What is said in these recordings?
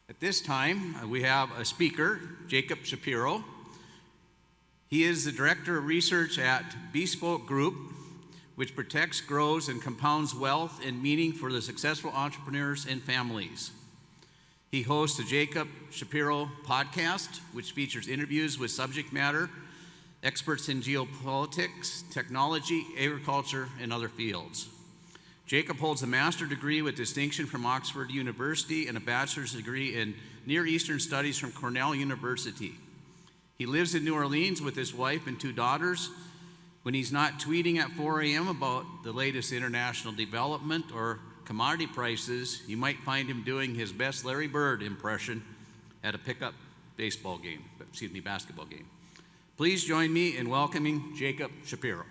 At this time, we have a speaker, Jacob Shapiro. He is the Director of Research at Bespoke Group, which protects, grows, and compounds wealth and meaning for the successful entrepreneurs and families. He hosts the Jacob Shapiro podcast, which features interviews with subject matter experts in geopolitics, technology, agriculture, and other fields. Jacob holds a master's degree with distinction from Oxford University and a bachelor's degree in Near Eastern Studies from Cornell University. He lives in New Orleans with his wife and 2 daughters. When he's not tweeting at 4 a.m. about the latest international development or commodity prices, you might find him doing his best Larry Bird impression at a pickup basketball game. Please join me in welcoming Jacob Shapiro.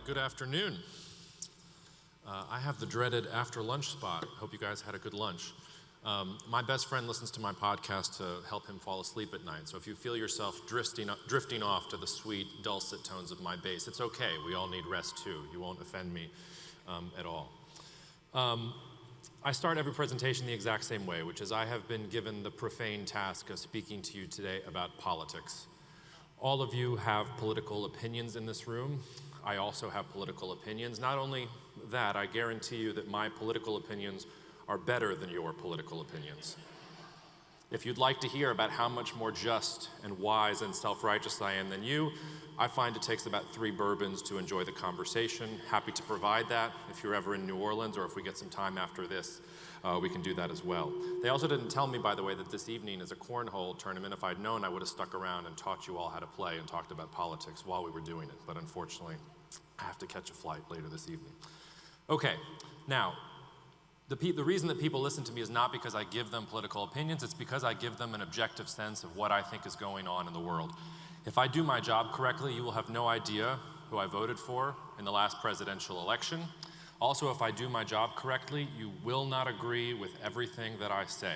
Good afternoon. I have the dreaded after lunch spot. Hope you guys had a good lunch. My best friend listens to my podcast to help him fall asleep at night. So if you feel yourself drifting off to the sweet, dulcet tones of my bass, it's okay. We all need rest too. You won't offend me at all. I start every presentation the exact same way, which is I have been given the profane task of speaking to you today about politics. All of you have political opinions in this room. I also have political opinions. Not only that, I guarantee you that my political opinions are better than your political opinions. If you'd like to hear about how much more just and wise and self-righteous I am than you, I find it takes about 3 bourbons to enjoy the conversation. Happy to provide that. If you're ever in New Orleans or if we get some time after this, we can do that as well. They also didn't tell me, by the way, that this evening is a cornhole tournament. If I'd known, I would have stuck around and taught you all how to play and talked about politics while we were doing it. But unfortunately, I have to catch a flight later this evening. Okay, now, the reason that people listen to me is not because I give them political opinions, it's because I give them an objective sense of what I think is going on in the world. If I do my job correctly, you will have no idea who I voted for in the last presidential election. Also, if I do my job correctly, you will not agree with everything that I say.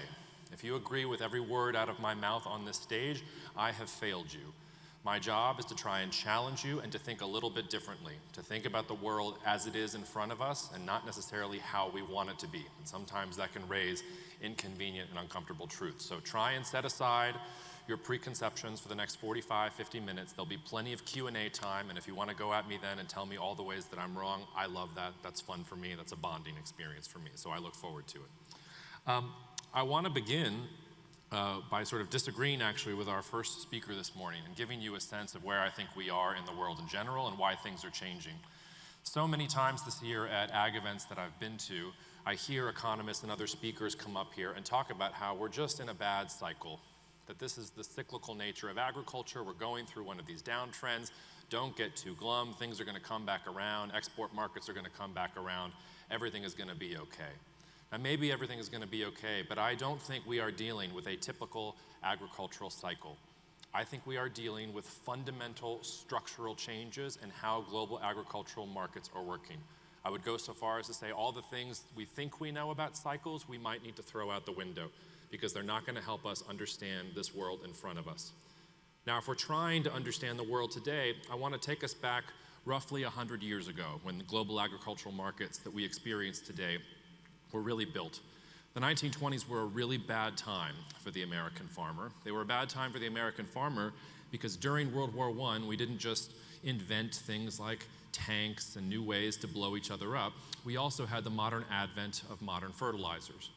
If you agree with every word out of my mouth on this stage, I have failed you. My job is to try and challenge you and to think a little bit differently, to think about the world as it is in front of us and not necessarily how we want it to be. And sometimes that can raise inconvenient and uncomfortable truths. So try and set aside your preconceptions for the next 45, 50 minutes. There'll be plenty of Q&A time, and if you want to go at me then and tell me all the ways that I'm wrong, I love that. That's fun for me. That's a bonding experience for me, so I look forward to it. I want to begin by sort of disagreeing actually with our first speaker this morning and giving you a sense of where I think we are in the world in general and why things are changing. So many times this year at ag events that I've been to, I hear economists and other speakers come up here and talk about how we're just in a bad cycle, that this is the cyclical nature of agriculture. We're going through one of these downtrends. Don't get too glum. Things are going to come back around. Export markets are going to come back around. Everything is going to be okay. Now, maybe everything is going to be okay, but I don't think we are dealing with a typical agricultural cycle. I think we are dealing with fundamental structural changes in how global agricultural markets are working. I would go so far as to say all the things we think we know about cycles, we might need to throw out the window, because they're not going to help us understand this world in front of us. Now, if we're trying to understand the world today, I want to take us back roughly 100 years ago when the global agricultural markets that we experience today were really built. The 1920s were a really bad time for the American farmer. They were a bad time for the American farmer because during World War I, we didn't just invent things like tanks and new ways to blow each other up. We also had the modern advent of modern fertilizers.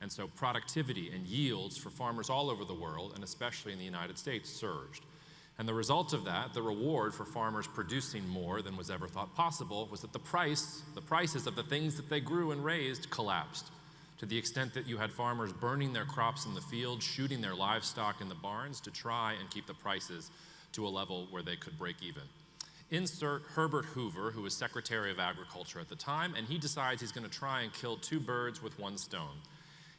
And so productivity and yields for farmers all over the world, and especially in the United States, surged. And the result of that, the reward for farmers producing more than was ever thought possible, was that the prices of the things that they grew and raised collapsed, to the extent that you had farmers burning their crops in the field, shooting their livestock in the barns to try and keep the prices to a level where they could break even. Insert Herbert Hoover, who was Secretary of Agriculture at the time, and he decides he's going to try and kill 2 birds with 1 stone.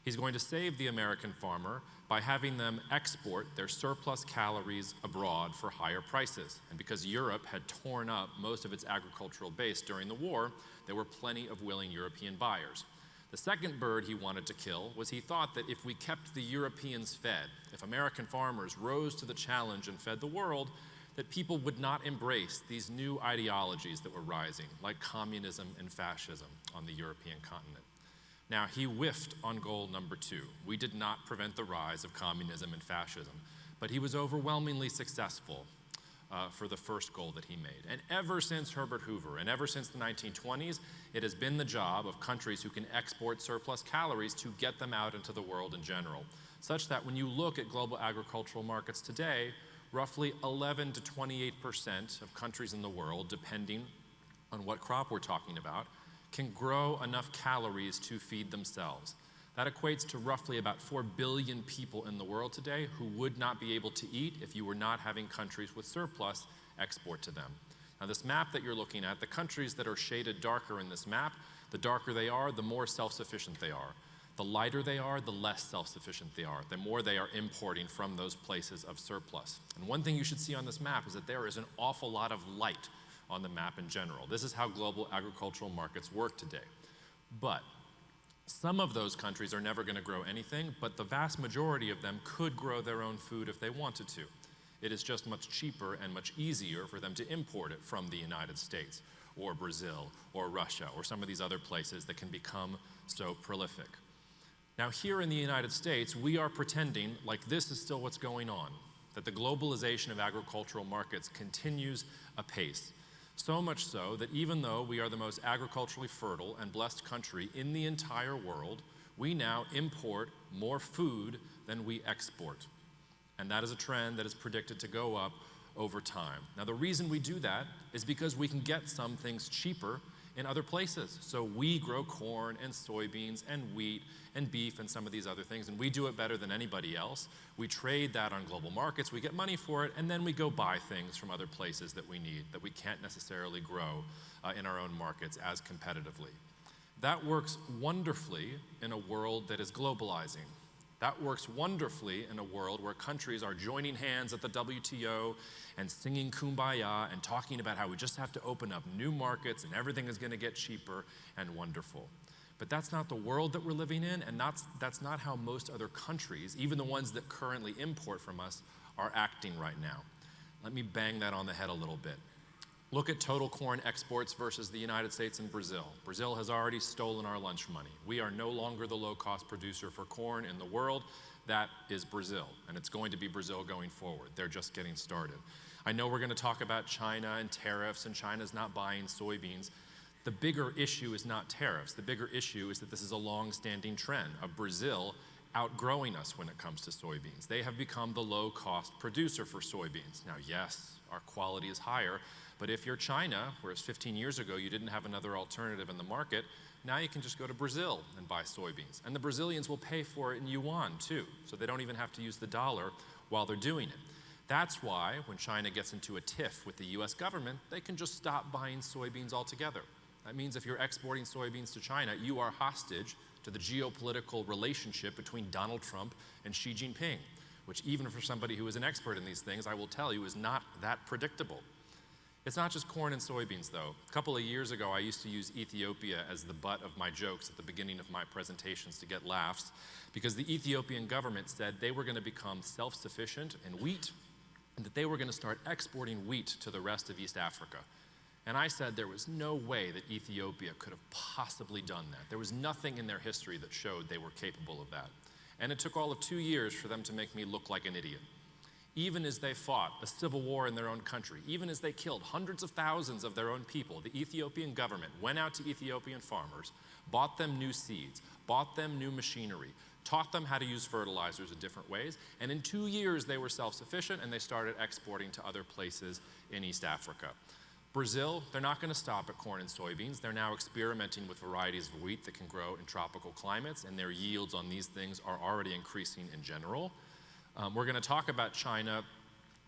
He's going to save the American farmer by having them export their surplus calories abroad for higher prices. And because Europe had torn up most of its agricultural base during the war, there were plenty of willing European buyers. The second bird he wanted to kill was he thought that if we kept the Europeans fed, if American farmers rose to the challenge and fed the world, that people would not embrace these new ideologies that were rising, like communism and fascism on the European continent. Now, he whiffed on goal number 2. We did not prevent the rise of communism and fascism, but he was overwhelmingly successful for the first goal that he made. And ever since Herbert Hoover, and ever since the 1920s, it has been the job of countries who can export surplus calories to get them out into the world in general, such that when you look at global agricultural markets today, roughly 11 to 28% of countries in the world, depending on what crop we're talking about, can grow enough calories to feed themselves. That equates to roughly about 4 billion people in the world today who would not be able to eat if you were not having countries with surplus export to them. Now, this map that you're looking at, the countries that are shaded darker in this map, the darker they are, the more self-sufficient they are. The lighter they are, the less self-sufficient they are, the more they are importing from those places of surplus. And one thing you should see on this map is that there is an awful lot of light on the map in general. This is how global agricultural markets work today. But some of those countries are never going to grow anything, but the vast majority of them could grow their own food if they wanted to. It is just much cheaper and much easier for them to import it from the United States or Brazil or Russia or some of these other places that can become so prolific. Now, here in the United States, we are pretending like this is still what's going on, that the globalization of agricultural markets continues apace. So much so that even though we are the most agriculturally fertile and blessed country in the entire world, we now import more food than we export. And that is a trend that is predicted to go up over time. Now, the reason we do that is because we can get some things cheaper in other places. So we grow corn and soybeans and wheat and beef and some of these other things, and we do it better than anybody else. We trade that on global markets, we get money for it, and then we go buy things from other places that we need, that we can't necessarily grow in our own markets as competitively. That works wonderfully in a world that is globalizing. That works wonderfully in a world where countries are joining hands at the WTO and singing Kumbaya and talking about how we just have to open up new markets and everything is going to get cheaper and wonderful. But that's not the world that we're living in, and that's not how most other countries, even the ones that currently import from us, are acting right now. Let me bang that on the head a little bit. Look at total corn exports versus the United States and Brazil. Brazil has already stolen our lunch money. We are no longer the low-cost producer for corn in the world. That is Brazil, and it's going to be Brazil going forward. They're just getting started. I know we're going to talk about China and tariffs, and China's not buying soybeans. The bigger issue is not tariffs. The bigger issue is that this is a long-standing trend of Brazil outgrowing us when it comes to soybeans. They have become the low-cost producer for soybeans. Now, yes, our quality is higher, but if you're China, whereas 15 years ago you didn't have another alternative in the market, now you can just go to Brazil and buy soybeans. And the Brazilians will pay for it in yuan too, so they don't even have to use the dollar while they're doing it. That's why when China gets into a tiff with the US government, they can just stop buying soybeans altogether. That means if you're exporting soybeans to China, you are hostage to the geopolitical relationship between Donald Trump and Xi Jinping, which even for somebody who is an expert in these things, I will tell you, is not that predictable. It's not just corn and soybeans, though. A couple of years ago, I used to use Ethiopia as the butt of my jokes at the beginning of my presentations to get laughs, because the Ethiopian government said they were going to become self-sufficient in wheat, and that they were going to start exporting wheat to the rest of East Africa. And I said there was no way that Ethiopia could have possibly done that. There was nothing in their history that showed they were capable of that. And it took all of 2 years for them to make me look like an idiot. Even as they fought a civil war in their own country, even as they killed hundreds of thousands of their own people, the Ethiopian government went out to Ethiopian farmers, bought them new seeds, bought them new machinery, taught them how to use fertilizers in different ways, and in 2 years they were self-sufficient and they started exporting to other places in East Africa. Brazil, they're not going to stop at corn and soybeans. They're now experimenting with varieties of wheat that can grow in tropical climates, and their yields on these things are already increasing in general. We're going to talk about China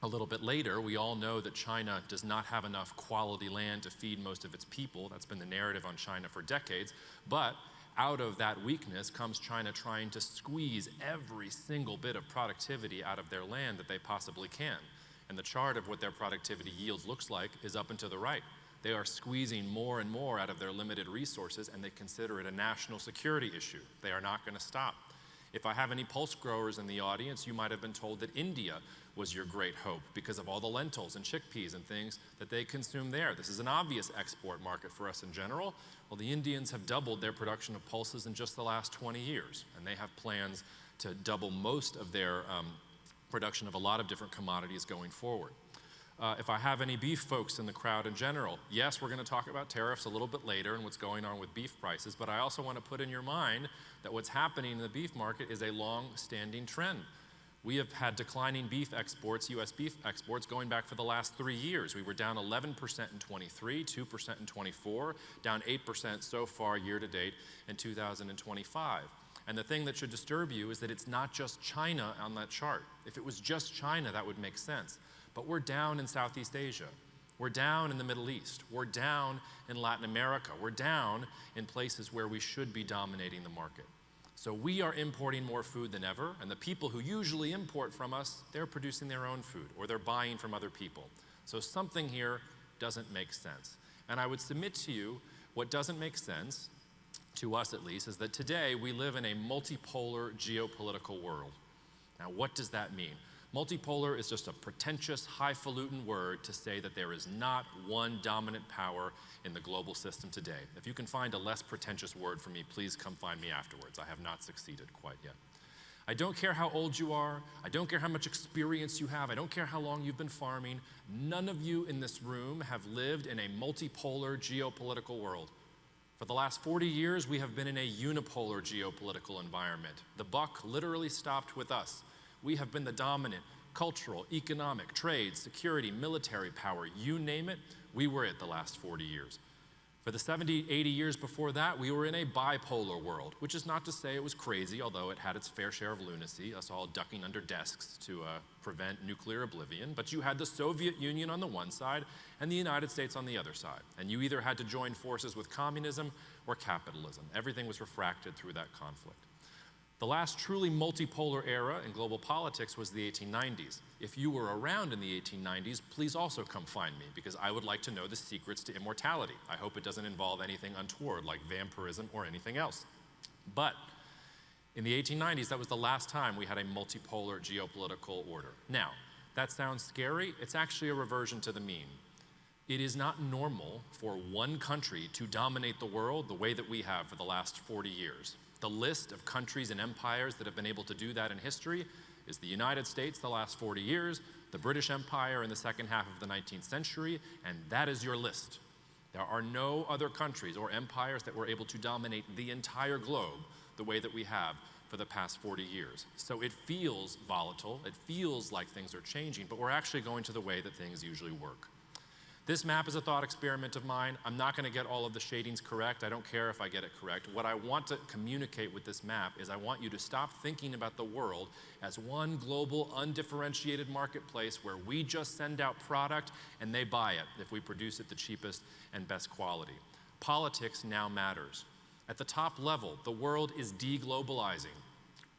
a little bit later. We all know that China does not have enough quality land to feed most of its people. That's been the narrative on China for decades. But out of that weakness comes China trying to squeeze every single bit of productivity out of their land that they possibly can. And the chart of what their productivity yields looks like is up and to the right. They are squeezing more and more out of their limited resources, and they consider it a national security issue. They are not going to stop. If I have any pulse growers in the audience, you might have been told that India was your great hope because of all the lentils and chickpeas and things that they consume there. This is an obvious export market for us in general. Well, the Indians have doubled their production of pulses in just the last 20 years, and they have plans to double most of their production of a lot of different commodities going forward. If I have any beef folks in the crowd in general, yes, we're going to talk about tariffs a little bit later and what's going on with beef prices, but I also want to put in your mind that what's happening in the beef market is a long-standing trend. We have had declining beef exports, U.S. beef exports, going back for the last 3 years. We were down 11% in 23, 2% in 24, down 8% so far year to date in 2025. And the thing that should disturb you is that it's not just China on that chart. If it was just China, that would make sense. But we're down in Southeast Asia. We're down in the Middle East. We're down in Latin America. We're down in places where we should be dominating the market. So we are importing more food than ever, and the people who usually import from us, they're producing their own food, or they're buying from other people. So something here doesn't make sense. And I would submit to you, what doesn't make sense, to us at least, is that today we live in a multipolar geopolitical world. Now, what does that mean? Multipolar is just a pretentious, highfalutin word to say that there is not one dominant power in the global system today. If you can find a less pretentious word for me, please come find me afterwards. I have not succeeded quite yet. I don't care how old you are. I don't care how much experience you have. I don't care how long you've been farming. None of you in this room have lived in a multipolar geopolitical world. For the last 40 years, we have been in a unipolar geopolitical environment. The buck literally stopped with us. We have been the dominant cultural, economic, trade, security, military power, you name it, we were it the last 40 years. For the 70, 80 years before that, we were in a bipolar world, which is not to say it was crazy, although it had its fair share of lunacy, us all ducking under desks to prevent nuclear oblivion. But you had the Soviet Union on the one side and the United States on the other side. And you either had to join forces with communism or capitalism. Everything was refracted through that conflict. The last truly multipolar era in global politics was the 1890s. If you were around in the 1890s, please also come find me, because I would like to know the secrets to immortality. I hope it doesn't involve anything untoward like vampirism or anything else. But in the 1890s, that was the last time we had a multipolar geopolitical order. Now, that sounds scary. It's actually a reversion to the mean. It is not normal for one country to dominate the world the way that we have for the last 40 years. The list of countries and empires that have been able to do that in history is the United States the last 40 years, the British Empire in the second half of the 19th century, and that is your list. There are no other countries or empires that were able to dominate the entire globe the way that we have for the past 40 years. So it feels volatile, it feels like things are changing, but we're actually going to the way that things usually work. This map is a thought experiment of mine. I'm not going to get all of the shadings correct. I don't care if I get it correct. What I want to communicate with this map is I want you to stop thinking about the world as one global, undifferentiated marketplace where we just send out product and they buy it if we produce it the cheapest and best quality. Politics now matters. At the top level, the world is deglobalizing.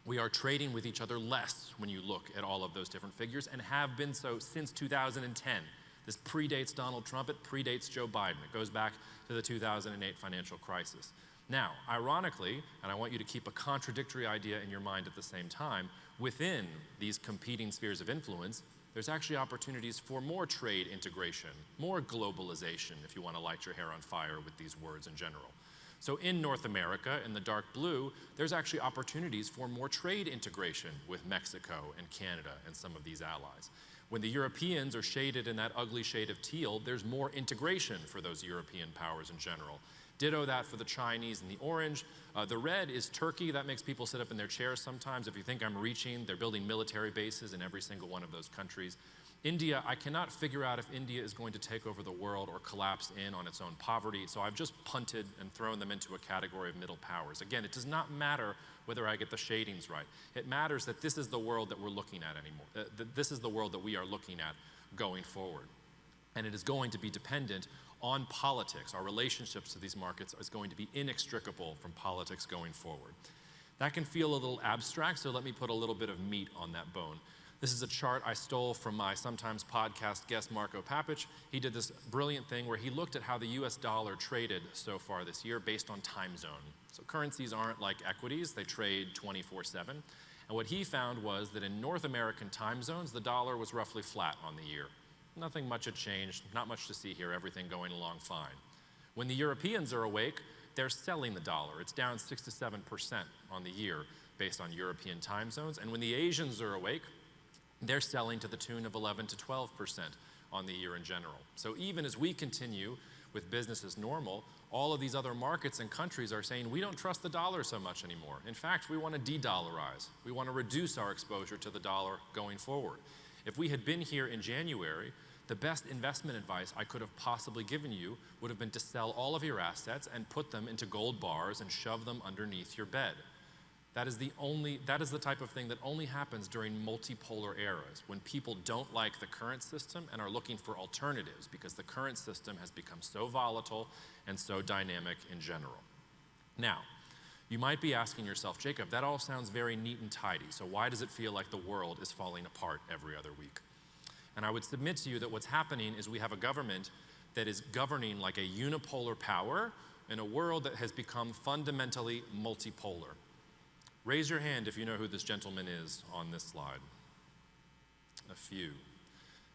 We are trading with each other less when you look at all of those different figures, and have been so since 2010. This predates Donald Trump, it predates Joe Biden. It goes back to the 2008 financial crisis. Now, ironically, and I want you to keep a contradictory idea in your mind at the same time, within these competing spheres of influence, there's actually opportunities for more trade integration, more globalization, if you want to light your hair on fire with these words in general. So in North America, in the dark blue, there's actually opportunities for more trade integration with Mexico and Canada and some of these allies. When the Europeans are shaded in that ugly shade of teal, there's more integration for those European powers in general. Ditto that for the Chinese in the orange. The red is Turkey. That makes people sit up in their chairs sometimes. If you think I'm reaching, they're building military bases in every single one of those countries. India, I cannot figure out if India is going to take over the world or collapse in on its own poverty, so I've just punted and thrown them into a category of middle powers. Again, it does not matter whether I get the shadings right. It matters that this is the world that we're looking at anymore. This is the world that we are looking at going forward. And it is going to be dependent on politics. Our relationships to these markets is going to be inextricable from politics going forward. That can feel a little abstract, so let me put a little bit of meat on that bone. This is a chart I stole from my sometimes podcast guest, Marco Papich. He did this brilliant thing where he looked at how the US dollar traded so far this year based on time zone. So currencies aren't like equities, they trade 24/7. And what he found was that in North American time zones, the dollar was roughly flat on the year. Nothing much had changed, not much to see here, everything going along fine. When the Europeans are awake, they're selling the dollar. It's down 6 to 7% on the year based on European time zones. And when the Asians are awake, they're selling to the tune of 11 to 12% on the year in general. So even as we continue with business as normal, all of these other markets and countries are saying we don't trust the dollar so much anymore. In fact, we want to de-dollarize. We want to reduce our exposure to the dollar going forward. If we had been here in January, the best investment advice I could have possibly given you would have been to sell all of your assets and put them into gold bars and shove them underneath your bed. That is the type of thing that only happens during multipolar eras, when people don't like the current system and are looking for alternatives because the current system has become so volatile and so dynamic in general. Now, you might be asking yourself, Jacob, that all sounds very neat and tidy, so why does it feel like the world is falling apart every other week? And I would submit to you that what's happening is we have a government that is governing like a unipolar power in a world that has become fundamentally multipolar. Raise your hand if you know who this gentleman is on this slide. A few.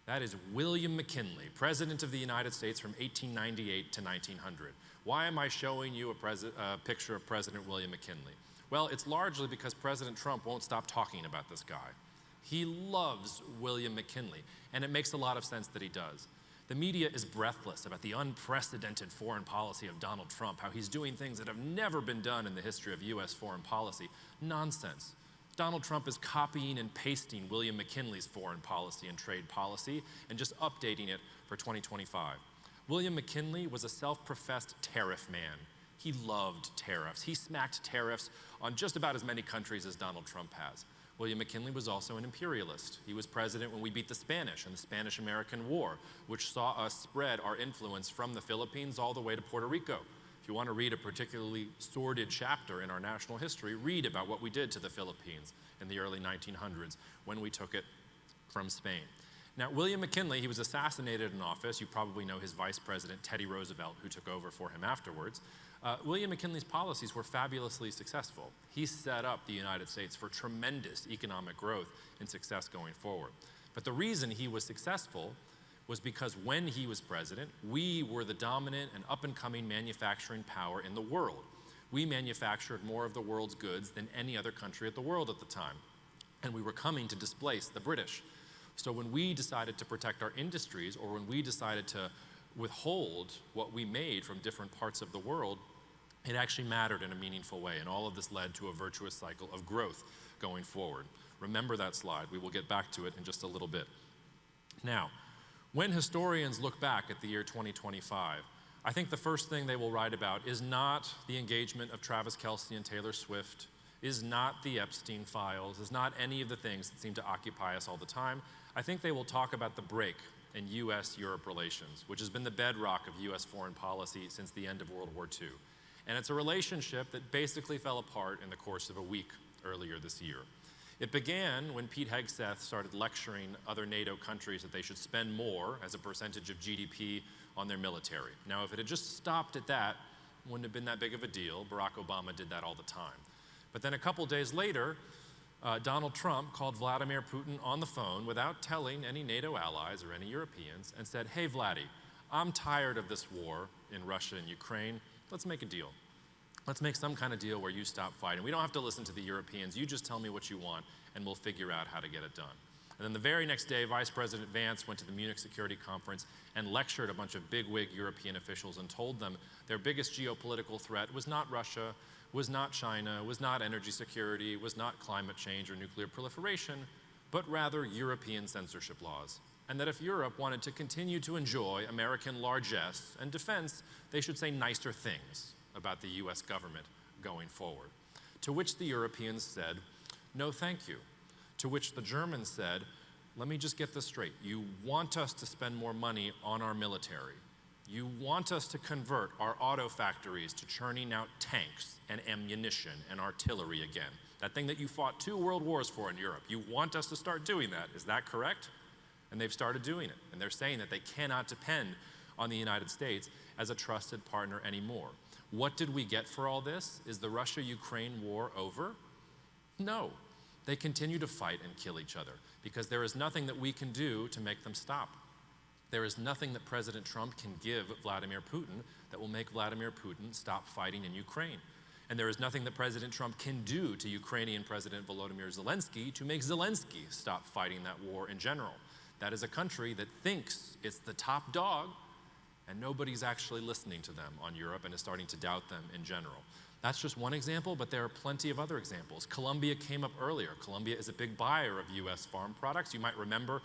That is William McKinley, President of the United States from 1898 to 1900. Why am I showing you a picture of President William McKinley? Well, it's largely because President Trump won't stop talking about this guy. He loves William McKinley, and it makes a lot of sense that he does. The media is breathless about the unprecedented foreign policy of Donald Trump, how he's doing things that have never been done in the history of US foreign policy. Nonsense. Donald Trump is copying and pasting William McKinley's foreign policy and trade policy and just updating it for 2025. William McKinley was a self-professed tariff man. He loved tariffs. He smacked tariffs on just about as many countries as Donald Trump has. William McKinley was also an imperialist. He was president when we beat the Spanish in the Spanish-American War, which saw us spread our influence from the Philippines all the way to Puerto Rico. If you want to read a particularly sordid chapter in our national history, read about what we did to the Philippines in the early 1900s when we took it from Spain. Now, William McKinley, he was assassinated in office. You probably know his vice president, Teddy Roosevelt, who took over for him afterwards. William McKinley's policies were fabulously successful. He set up the United States for tremendous economic growth and success going forward. But the reason he was successful was because when he was president, we were the dominant and up-and-coming manufacturing power in the world. We manufactured more of the world's goods than any other country at the world at the time. And we were coming to displace the British. So when we decided to protect our industries, or when we decided to withhold what we made from different parts of the world, it actually mattered in a meaningful way, and all of this led to a virtuous cycle of growth going forward. Remember that slide. We will get back to it in just a little bit. Now, when historians look back at the year 2025, I think the first thing they will write about is not the engagement of Travis Kelce and Taylor Swift, is not the Epstein files, is not any of the things that seem to occupy us all the time. I think they will talk about the break in US-Europe relations, which has been the bedrock of US foreign policy since the end of World War II. And it's a relationship that basically fell apart in the course of a week earlier this year. It began when Pete Hegseth started lecturing other NATO countries that they should spend more as a percentage of GDP on their military. Now, if it had just stopped at that, it wouldn't have been that big of a deal. Barack Obama did that all the time. But then a couple days later, Donald Trump called Vladimir Putin on the phone without telling any NATO allies or any Europeans and said, "Hey, Vladdy, I'm tired of this war in Russia and Ukraine. Let's make a deal. Let's make some kind of deal where you stop fighting. We don't have to listen to the Europeans. You just tell me what you want, and we'll figure out how to get it done." And then the very next day, Vice President Vance went to the Munich Security Conference and lectured a bunch of bigwig European officials and told them their biggest geopolitical threat was not Russia, was not China, was not energy security, was not climate change or nuclear proliferation, but rather European censorship laws. And that if Europe wanted to continue to enjoy American largesse and defense, they should say nicer things about the US government going forward. To which the Europeans said, "No, thank you." To which the Germans said, "Let me just get this straight. You want us to spend more money on our military. You want us to convert our auto factories to churning out tanks and ammunition and artillery again. That thing that you fought 2 world wars for in Europe. You want us to start doing that. Is that correct? And they've started doing it. And they're saying that they cannot depend on the United States as a trusted partner anymore. What did we get for all this? Is the Russia-Ukraine war over? No. They continue to fight and kill each other because there is nothing that we can do to make them stop. There is nothing that President Trump can give Vladimir Putin that will make Vladimir Putin stop fighting in Ukraine. And there is nothing that President Trump can do to Ukrainian President Volodymyr Zelensky to make Zelensky stop fighting that war in general. That is a country that thinks it's the top dog, and nobody's actually listening to them on Europe and is starting to doubt them in general. That's just one example, but there are plenty of other examples. Colombia came up earlier. Colombia is a big buyer of US farm products. You might remember,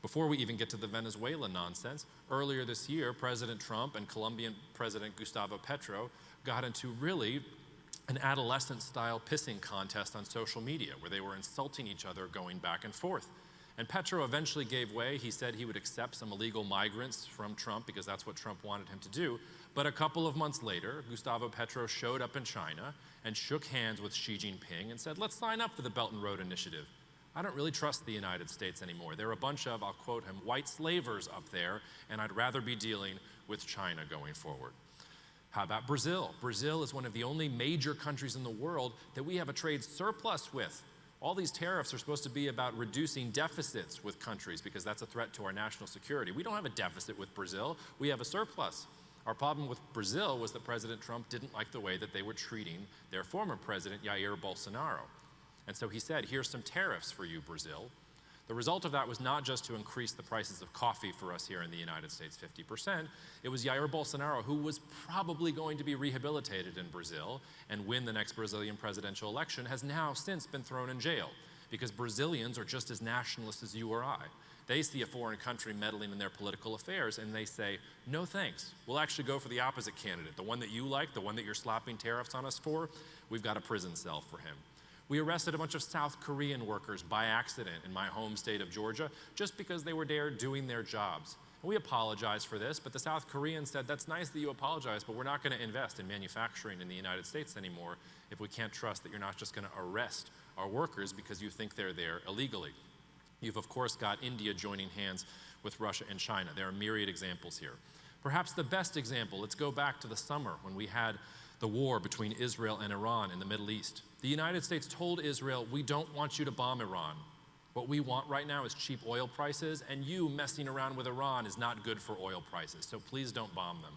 before we even get to the Venezuela nonsense, earlier this year, President Trump and Colombian President Gustavo Petro got into really an adolescent-style pissing contest on social media where they were insulting each other going back and forth. And Petro eventually gave way. He said he would accept some illegal migrants from Trump because that's what Trump wanted him to do. But a couple of months later, Gustavo Petro showed up in China and shook hands with Xi Jinping and said, let's sign up for the Belt and Road Initiative. I don't really trust the United States anymore. There are a bunch of, I'll quote him, white slavers up there, and I'd rather be dealing with China going forward. How about Brazil? Brazil is one of the only major countries in the world that we have a trade surplus with. All these tariffs are supposed to be about reducing deficits with countries because that's a threat to our national security. We don't have a deficit with Brazil, we have a surplus. Our problem with Brazil was that President Trump didn't like the way that they were treating their former president, Jair Bolsonaro. And so he said, here's some tariffs for you, Brazil. The result of that was not just to increase the prices of coffee for us here in the United States 50%. It was Jair Bolsonaro, who was probably going to be rehabilitated in Brazil and win the next Brazilian presidential election, has now since been thrown in jail because Brazilians are just as nationalist as you or I. They see a foreign country meddling in their political affairs and they say, no thanks. We'll actually go for the opposite candidate, the one that you like, the one that you're slapping tariffs on us for. We've got a prison cell for him. We arrested a bunch of South Korean workers by accident in my home state of Georgia just because they were there doing their jobs. And we apologized for this, but the South Koreans said, that's nice that you apologize, but we're not going to invest in manufacturing in the United States anymore if we can't trust that you're not just going to arrest our workers because you think they're there illegally. You've, of course, got India joining hands with Russia and China. There are myriad examples here. Perhaps the best example, let's go back to the summer when we had the war between Israel and Iran in the Middle East. The United States told Israel, we don't want you to bomb Iran. What we want right now is cheap oil prices, and you messing around with Iran is not good for oil prices, so please don't bomb them.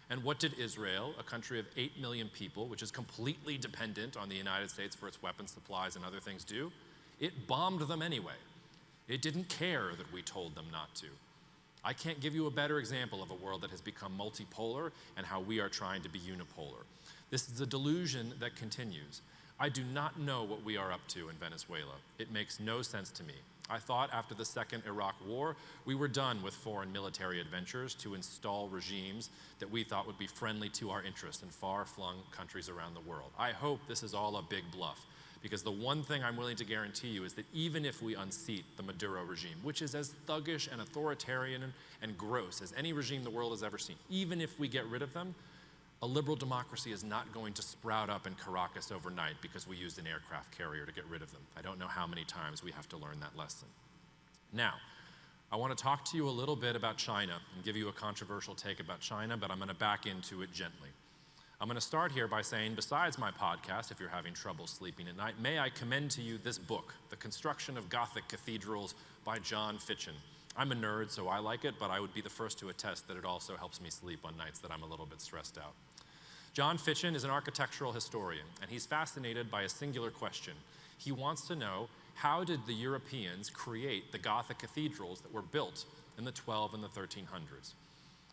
And what did Israel, a country of 8 million people, which is completely dependent on the United States for its weapons supplies and other things, do? It bombed them anyway. It didn't care that we told them not to. I can't give you a better example of a world that has become multipolar and how we are trying to be unipolar. This is a delusion that continues. I do not know what we are up to in Venezuela. It makes no sense to me. I thought after the second Iraq war, we were done with foreign military adventures to install regimes that we thought would be friendly to our interests in far-flung countries around the world. I hope this is all a big bluff, because the one thing I'm willing to guarantee you is that even if we unseat the Maduro regime, which is as thuggish and authoritarian and gross as any regime the world has ever seen, even if we get rid of them, a liberal democracy is not going to sprout up in Caracas overnight because we used an aircraft carrier to get rid of them. I don't know how many times we have to learn that lesson. Now, I want to talk to you a little bit about China and give you a controversial take about China, but I'm going to back into it gently. I'm going to start here by saying, besides my podcast, if you're having trouble sleeping at night, may I commend to you this book, The Construction of Gothic Cathedrals by John Fitchin. I'm a nerd, so I like it, but I would be the first to attest that it also helps me sleep on nights that I'm a little bit stressed out. John Fitchin is an architectural historian, and he's fascinated by a singular question. He wants to know, how did the Europeans create the Gothic cathedrals that were built in the 12 and the 1300s?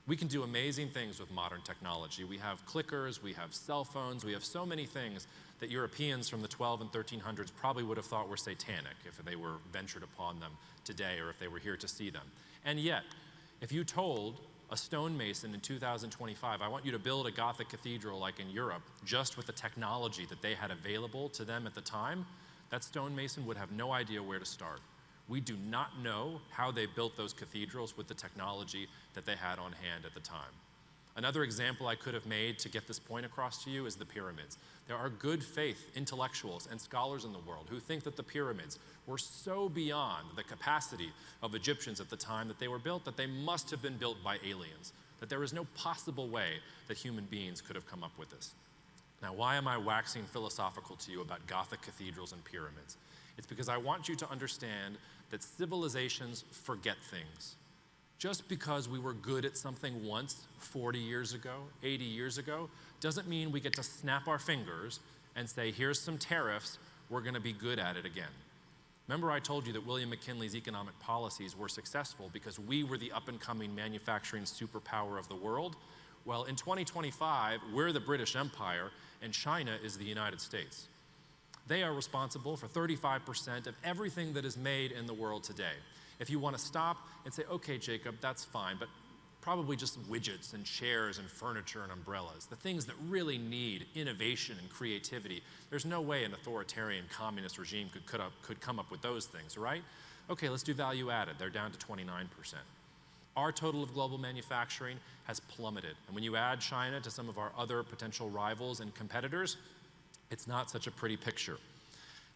We can do amazing things with modern technology. We have clickers, we have cell phones, we have so many things that Europeans from the 12 and 1300s probably would have thought were satanic if they were ventured upon them today or if they were here to see them. And yet, if you told a stonemason in 2025, I want you to build a Gothic cathedral like in Europe, just with the technology that they had available to them at the time, that stonemason would have no idea where to start. We do not know how they built those cathedrals with the technology that they had on hand at the time. Another example I could have made to get this point across to you is the pyramids. There are good faith intellectuals and scholars in the world who think that the pyramids were so beyond the capacity of Egyptians at the time that they were built that they must have been built by aliens, that there is no possible way that human beings could have come up with this. Now, why am I waxing philosophical to you about Gothic cathedrals and pyramids? It's because I want you to understand that civilizations forget things. Just because we were good at something once, 40 years ago, 80 years ago, doesn't mean we get to snap our fingers and say, here's some tariffs, we're going to be good at it again. Remember I told you that William McKinley's economic policies were successful because we were the up-and-coming manufacturing superpower of the world? Well, in 2025, we're the British Empire, and China is the United States. They are responsible for 35% of everything that is made in the world today. If you want to stop and say, okay, Jacob, that's fine, but probably just widgets and chairs and furniture and umbrellas, the things that really need innovation and creativity, there's no way an authoritarian communist regime could come up with those things, right? Okay, let's do value added. They're down to 29%. Our total of global manufacturing has plummeted. And when you add China to some of our other potential rivals and competitors, it's not such a pretty picture.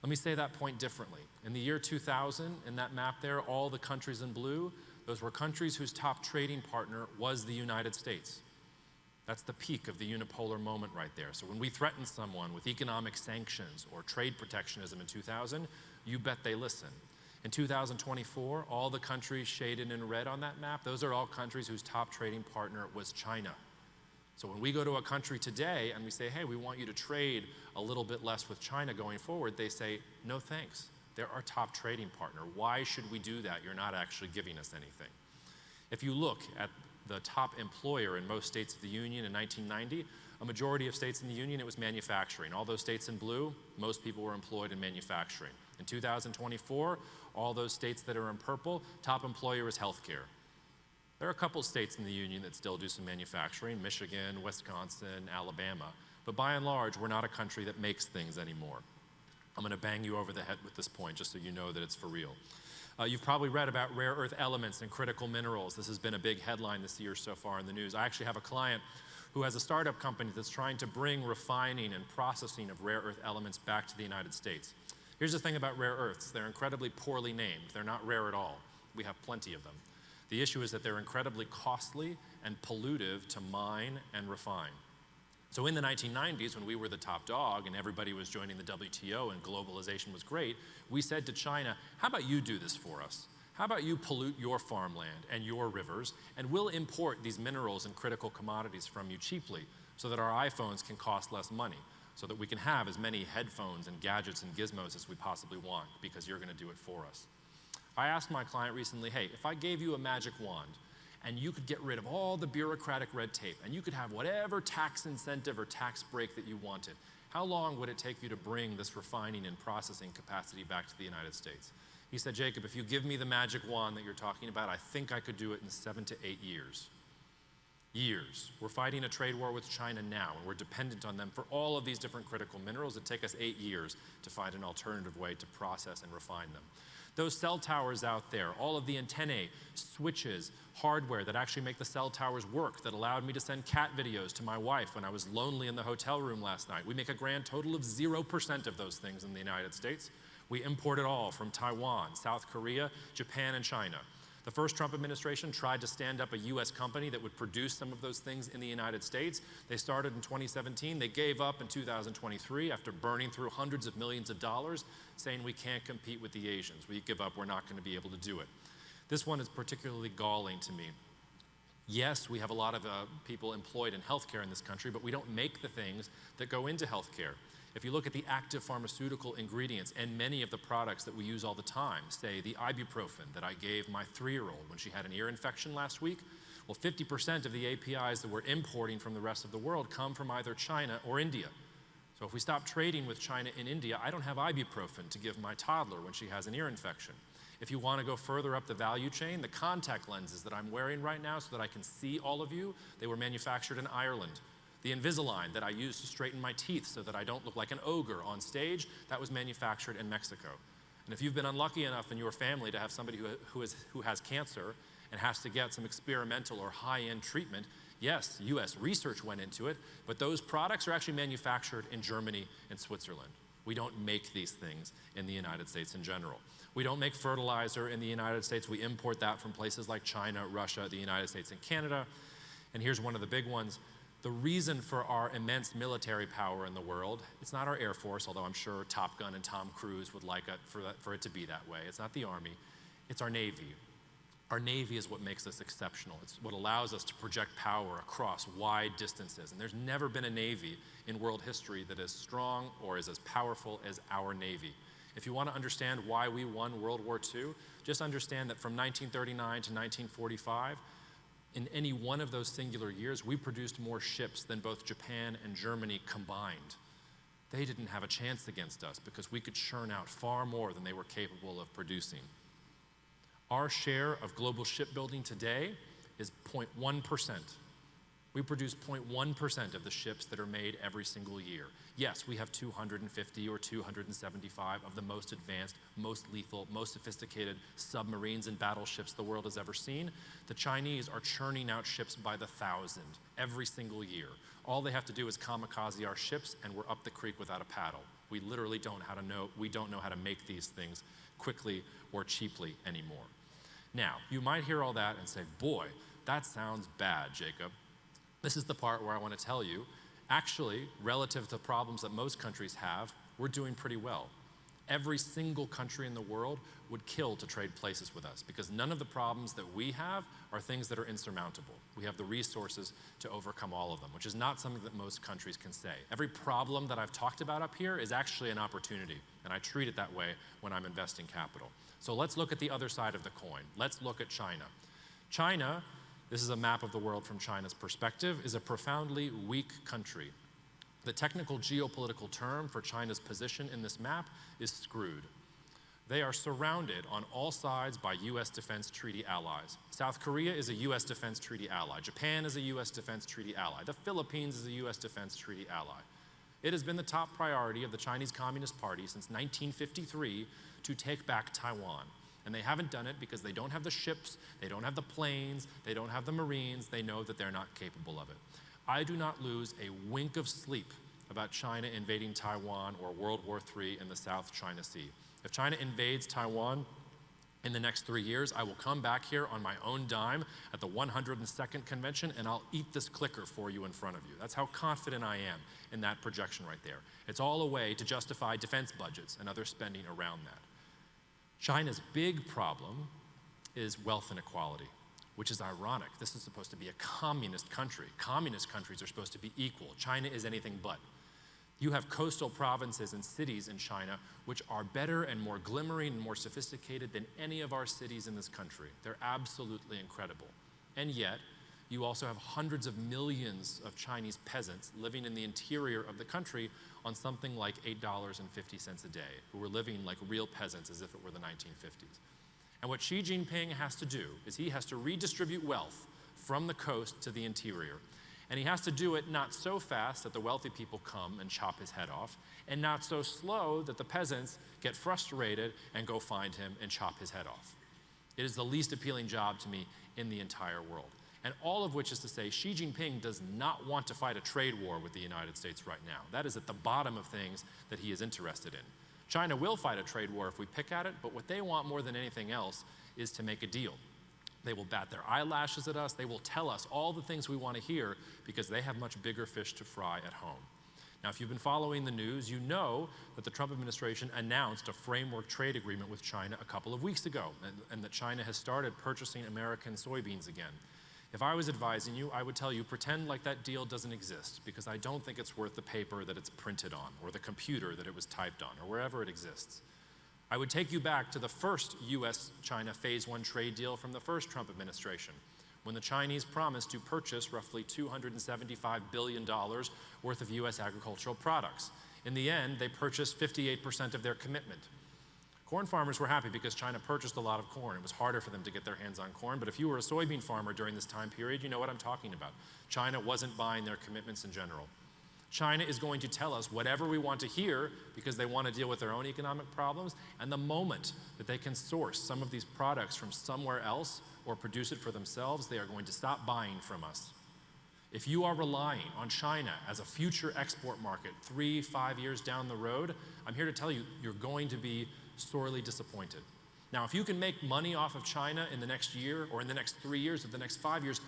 Let me say that point differently. In the year 2000, in that map there, all the countries in blue, those were countries whose top trading partner was the United States. That's the peak of the unipolar moment right there. So when we threaten someone with economic sanctions or trade protectionism in 2000, you bet they listen. In 2024, all the countries shaded in red on that map, those are all countries whose top trading partner was China. So when we go to a country today and we say, hey, we want you to trade a little bit less with China going forward, they say, no thanks. They're our top trading partner. Why should we do that? You're not actually giving us anything. If you look at the top employer in most states of the Union in 1990, a majority of states in the Union, it was manufacturing. All those states in blue, most people were employed in manufacturing. In 2024, all those states that are in purple, top employer is healthcare. There are a couple states in the Union that still do some manufacturing, Michigan, Wisconsin, Alabama. But by and large, we're not a country that makes things anymore. I'm going to bang you over the head with this point just so you know that it's for real. You've probably read about rare earth elements and critical minerals. This has been a big headline this year so far in the news. I actually have a client who has a startup company that's trying to bring refining and processing of rare earth elements back to the United States. Here's the thing about rare earths. They're incredibly poorly named. They're not rare at all. We have plenty of them. The issue is that they're incredibly costly and pollutive to mine and refine. So in the 1990s, when we were the top dog and everybody was joining the WTO and globalization was great, we said to China, how about you do this for us? How about you pollute your farmland and your rivers, and we'll import these minerals and critical commodities from you cheaply so that our iPhones can cost less money, so that we can have as many headphones and gadgets and gizmos as we possibly want because you're going to do it for us. I asked my client recently, hey, if I gave you a magic wand and you could get rid of all the bureaucratic red tape and you could have whatever tax incentive or tax break that you wanted, how long would it take you to bring this refining and processing capacity back to the United States? He said, Jacob, if you give me the magic wand that you're talking about, I think I could do it in 7 to 8 years. Years. We're fighting a trade war with China now, and we're dependent on them for all of these different critical minerals. It'd take us 8 years to find an alternative way to process and refine them. Those cell towers out there, all of the antennae, switches, hardware that actually make the cell towers work, that allowed me to send cat videos to my wife when I was lonely in the hotel room last night. We make a grand total of 0% of those things in the United States. We import it all from Taiwan, South Korea, Japan, and China. The first Trump administration tried to stand up a US company that would produce some of those things in the United States. They started in 2017. They gave up in 2023 after burning through hundreds of millions of dollars, saying we can't compete with the Asians. We give up, we're not going to be able to do it. This one is particularly galling to me. Yes, we have a lot of people employed in healthcare in this country, but we don't make the things that go into healthcare. If you look at the active pharmaceutical ingredients and many of the products that we use all the time, say the ibuprofen that I gave my 3-year-old when she had an ear infection last week, well, 50% of the APIs that we're importing from the rest of the world come from either China or India. So if we stop trading with China and India, I don't have ibuprofen to give my toddler when she has an ear infection. If you want to go further up the value chain, the contact lenses that I'm wearing right now so that I can see all of you, they were manufactured in Ireland. The Invisalign that I use to straighten my teeth so that I don't look like an ogre on stage, that was manufactured in Mexico. And if you've been unlucky enough in your family to have somebody who has cancer and has to get some experimental or high-end treatment, Yes, US research went into it, but those products are actually manufactured in Germany and Switzerland. We don't make these things in the United States in general. We don't make fertilizer in the United States. We import that from places like China, Russia, the United States, and Canada. And here's one of the big ones. The reason for our immense military power in the world, it's not our Air Force, although I'm sure Top Gun and Tom Cruise would like it for it to be that way. It's not the Army, it's our Navy. Our Navy is what makes us exceptional. It's what allows us to project power across wide distances. And there's never been a Navy in world history that is strong or is as powerful as our Navy. If you want to understand why we won World War II, just understand that from 1939 to 1945, in any one of those singular years, we produced more ships than both Japan and Germany combined. They didn't have a chance against us because we could churn out far more than they were capable of producing. Our share of global shipbuilding today is 0.1%. We produce 0.1% of the ships that are made every single year. Yes, we have 250 or 275 of the most advanced, most lethal, most sophisticated submarines and battleships the world has ever seen. The Chinese are churning out ships by the 1,000 every single year. All they have to do is kamikaze our ships and we're up the creek without a paddle. We literally don't know how to make these things quickly or cheaply anymore. Now, you might hear all that and say, boy, that sounds bad, Jacob. This is the part where I want to tell you, actually, relative to problems that most countries have, we're doing pretty well. Every single country in the world would kill to trade places with us because none of the problems that we have are things that are insurmountable. We have the resources to overcome all of them, which is not something that most countries can say. Every problem that I've talked about up here is actually an opportunity, and I treat it that way when I'm investing capital. So let's look at the other side of the coin. Let's look at China. China, this is a map of the world from China's perspective, is a profoundly weak country. The technical geopolitical term for China's position in this map is screwed. They are surrounded on all sides by US defense treaty allies. South Korea is a US defense treaty ally. Japan is a US defense treaty ally. The Philippines is a US defense treaty ally. It has been the top priority of the Chinese Communist Party since 1953 to take back Taiwan. And they haven't done it because they don't have the ships, they don't have the planes, they don't have the Marines, they know that they're not capable of it. I do not lose a wink of sleep about China invading Taiwan or World War III in the South China Sea. If China invades Taiwan in the next 3 years, I will come back here on my own dime at the 102nd convention and I'll eat this clicker for you in front of you. That's how confident I am in that projection right there. It's all a way to justify defense budgets and other spending around that. China's big problem is wealth inequality, which is ironic. This is supposed to be a communist country. Communist countries are supposed to be equal. China is anything but. You have coastal provinces and cities in China which are better and more glimmering and more sophisticated than any of our cities in this country. They're absolutely incredible. And yet, you also have hundreds of millions of Chinese peasants living in the interior of the country on something like $8.50 a day, who are living like real peasants as if it were the 1950s. And what Xi Jinping has to do is he has to redistribute wealth from the coast to the interior. And he has to do it not so fast that the wealthy people come and chop his head off, and not so slow that the peasants get frustrated and go find him and chop his head off. It is the least appealing job to me in the entire world. And all of which is to say, Xi Jinping does not want to fight a trade war with the United States right now. That is at the bottom of things that he is interested in. China will fight a trade war if we pick at it, but what they want more than anything else is to make a deal. They will bat their eyelashes at us. They will tell us all the things we want to hear because they have much bigger fish to fry at home. Now, if you've been following the news, you know that the Trump administration announced a framework trade agreement with China a couple of weeks ago, and that China has started purchasing American soybeans again. If I was advising you, I would tell you, pretend like that deal doesn't exist, because I don't think it's worth the paper that it's printed on, or the computer that it was typed on, or wherever it exists. I would take you back to the first US-China Phase 1 trade deal from the first Trump administration, when the Chinese promised to purchase roughly $275 billion worth of US agricultural products. In the end, they purchased 58% of their commitment. Corn farmers were happy because China purchased a lot of corn. It was harder for them to get their hands on corn, but if you were a soybean farmer during this time period, you know what I'm talking about. China wasn't buying their commitments in general. China is going to tell us whatever we want to hear because they want to deal with their own economic problems, and the moment that they can source some of these products from somewhere else or produce it for themselves, they are going to stop buying from us. If you are relying on China as a future export market 3-5 years down the road, I'm here to tell you, you're going to be sorely disappointed. Now, if you can make money off of China in the next year or in the next 3 years or the next 5 years,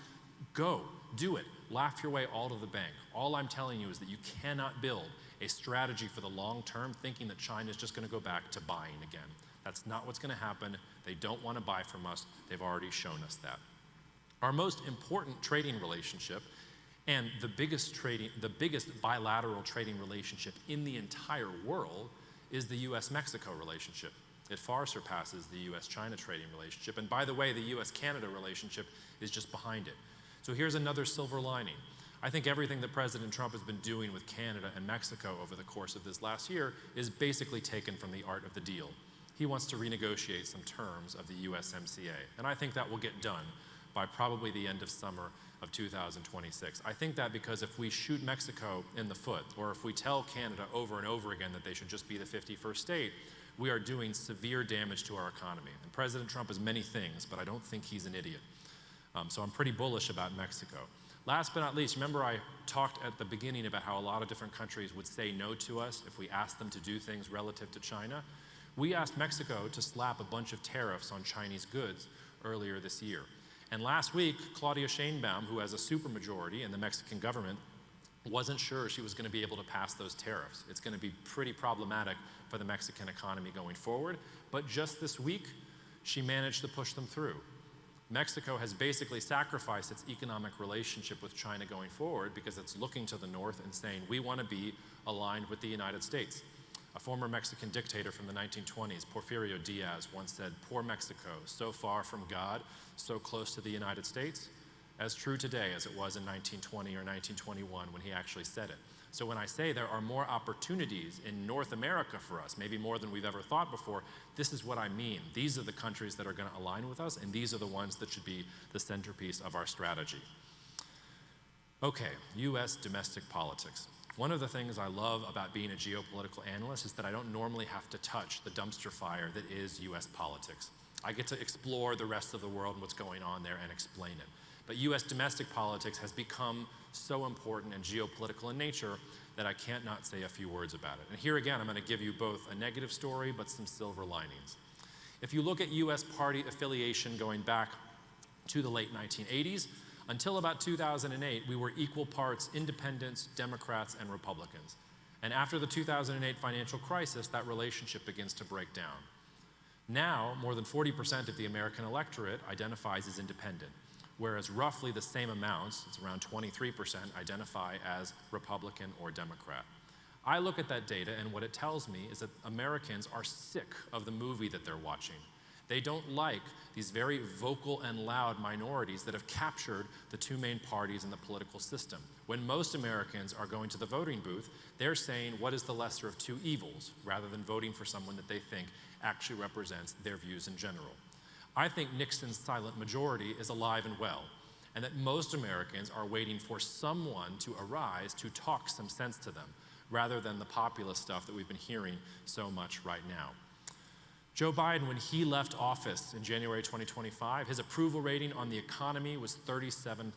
go, do it. Laugh your way all to the bank. All I'm telling you is that you cannot build a strategy for the long term thinking that China is just going to go back to buying again. That's not what's going to happen. They don't want to buy from us. They've already shown us that. Our most important trading relationship and the biggest bilateral trading relationship in the entire world is the US-Mexico relationship. It far surpasses the US-China trading relationship. And by the way, the US-Canada relationship is just behind it. So here's another silver lining. I think everything that President Trump has been doing with Canada and Mexico over the course of this last year is basically taken from the art of the deal. He wants to renegotiate some terms of the USMCA. And I think that will get done by probably the end of summer of 2026. I think that because if we shoot Mexico in the foot, or if we tell Canada over and over again that they should just be the 51st state, we are doing severe damage to our economy. And President Trump is many things, but I don't think he's an idiot. So I'm pretty bullish about Mexico. Last but not least, remember I talked at the beginning about how a lot of different countries would say no to us if we asked them to do things relative to China? We asked Mexico to slap a bunch of tariffs on Chinese goods earlier this year. And last week, Claudia Sheinbaum, who has a supermajority in the Mexican government, wasn't sure she was going to be able to pass those tariffs. It's going to be pretty problematic for the Mexican economy going forward. But just this week, she managed to push them through. Mexico has basically sacrificed its economic relationship with China going forward because it's looking to the north and saying, we want to be aligned with the United States. A former Mexican dictator from the 1920s, Porfirio Diaz, once said, "Poor Mexico, so far from God, so close to the United States," as true today as it was in 1920 or 1921 when he actually said it. So when I say there are more opportunities in North America for us, maybe more than we've ever thought before, this is what I mean. These are the countries that are going to align with us, and these are the ones that should be the centerpiece of our strategy. Okay, U.S. domestic politics. One of the things I love about being a geopolitical analyst is that I don't normally have to touch the dumpster fire that is U.S. politics. I get to explore the rest of the world and what's going on there and explain it. But U.S. domestic politics has become so important and geopolitical in nature that I can't not say a few words about it. And here again, I'm going to give you both a negative story but some silver linings. If you look at U.S. party affiliation going back to the late 1980s, until about 2008, we were equal parts independents, Democrats, and Republicans. And after the 2008 financial crisis, that relationship begins to break down. Now, more than 40% of the American electorate identifies as independent, whereas roughly the same amounts, it's around 23%, identify as Republican or Democrat. I look at that data, and what it tells me is that Americans are sick of the movie that they're watching. They don't like these very vocal and loud minorities that have captured the two main parties in the political system. When most Americans are going to the voting booth, they're saying, what is the lesser of two evils, rather than voting for someone that they think actually represents their views in general. I think Nixon's silent majority is alive and well, and that most Americans are waiting for someone to arise to talk some sense to them, rather than the populist stuff that we've been hearing so much right now. Joe Biden, when he left office in January 2025, his approval rating on the economy was 37%.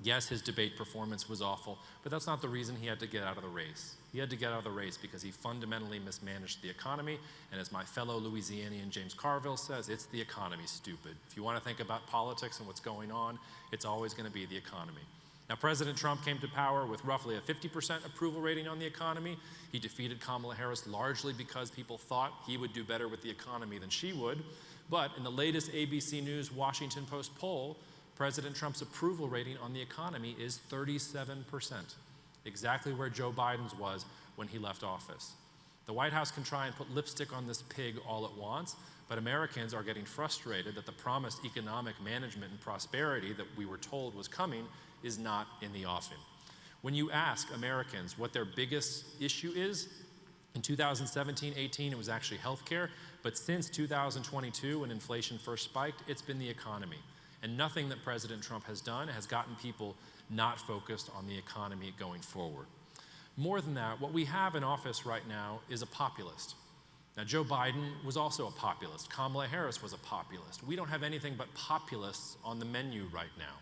Yes, his debate performance was awful, but that's not the reason he had to get out of the race. He had to get out of the race because he fundamentally mismanaged the economy, and as my fellow Louisianian James Carville says, it's the economy, stupid. If you want to think about politics and what's going on, it's always going to be the economy. Now, President Trump came to power with roughly a 50% approval rating on the economy. He defeated Kamala Harris largely because people thought he would do better with the economy than she would. But in the latest ABC News Washington Post poll, President Trump's approval rating on the economy is 37%, exactly where Joe Biden's was when he left office. The White House can try and put lipstick on this pig all it wants, but Americans are getting frustrated that the promised economic management and prosperity that we were told was coming is not in the offing. When you ask Americans what their biggest issue is, in 2017-18 it was actually healthcare, but since 2022 when inflation first spiked, it's been the economy. And nothing that President Trump has done has gotten people not focused on the economy going forward. More than that, what we have in office right now is a populist. Now, Joe Biden was also a populist. Kamala Harris was a populist. We don't have anything but populists on the menu right now.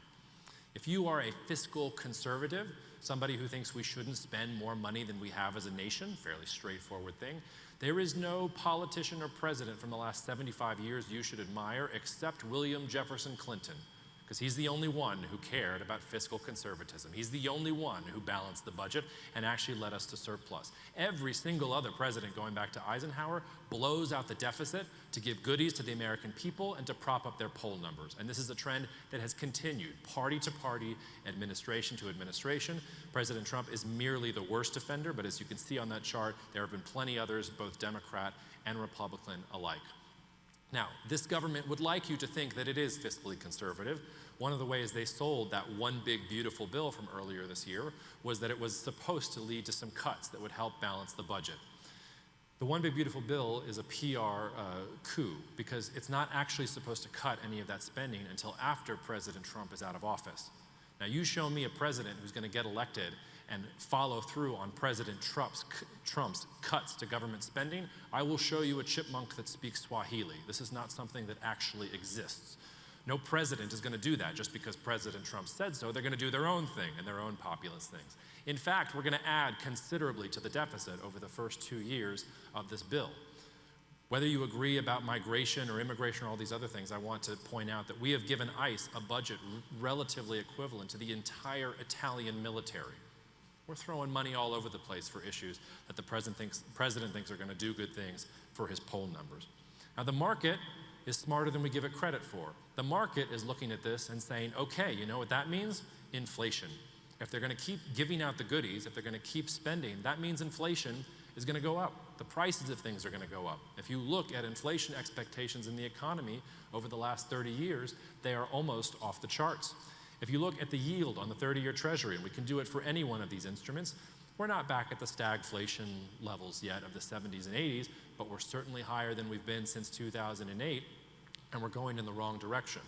If you are a fiscal conservative, somebody who thinks we shouldn't spend more money than we have as a nation, fairly straightforward thing, there is no politician or president from the last 75 years you should admire except William Jefferson Clinton, because he's the only one who cared about fiscal conservatism. He's the only one who balanced the budget and actually led us to surplus. Every single other president, going back to Eisenhower, blows out the deficit to give goodies to the American people and to prop up their poll numbers. And this is a trend that has continued, party to party, administration to administration. President Trump is merely the worst offender, but as you can see on that chart, there have been plenty others, both Democrat and Republican alike. Now, this government would like you to think that it is fiscally conservative. One of the ways they sold that one big beautiful bill from earlier this year was that it was supposed to lead to some cuts that would help balance the budget. The one big beautiful bill is a PR coup, because it's not actually supposed to cut any of that spending until after President Trump is out of office. Now, you show me a president who's going to get elected and follow through on President Trump's cuts to government spending, I will show you a chipmunk that speaks Swahili. This is not something that actually exists. No president is going to do that just because President Trump said so. They're going to do their own thing and their own populist things. In fact, we're going to add considerably to the deficit over the first 2 years of this bill. Whether you agree about migration or immigration or all these other things, I want to point out that we have given ICE a budget relatively equivalent to the entire Italian military. We're throwing money all over the place for issues that the president thinks are going to do good things for his poll numbers. Now, the market is smarter than we give it credit for. The market is looking at this and saying, okay, you know what that means? Inflation. If they're going to keep giving out the goodies, if they're going to keep spending, that means inflation is going to go up. The prices of things are going to go up. If you look at inflation expectations in the economy over the last 30 years, they are almost off the charts. If you look at the yield on the 30-year Treasury, and we can do it for any one of these instruments, we're not back at the stagflation levels yet of the 70s and 80s, but we're certainly higher than we've been since 2008, and we're going in the wrong direction.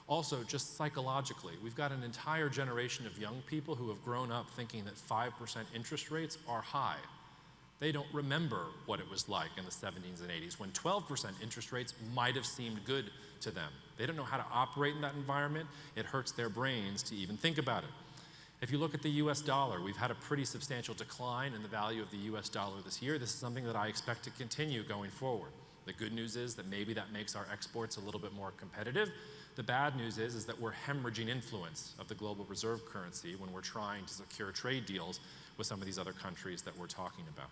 Also, just psychologically, we've got an entire generation of young people who have grown up thinking that 5% interest rates are high. They don't remember what it was like in the 70s and 80s when 12% interest rates might have seemed good to them. They don't know how to operate in that environment. It hurts their brains to even think about it. If you look at the US dollar, we've had a pretty substantial decline in the value of the US dollar this year. This is something that I expect to continue going forward. The good news is that maybe that makes our exports a little bit more competitive. The bad news is that we're hemorrhaging influence of the global reserve currency when we're trying to secure trade deals with some of these other countries that we're talking about.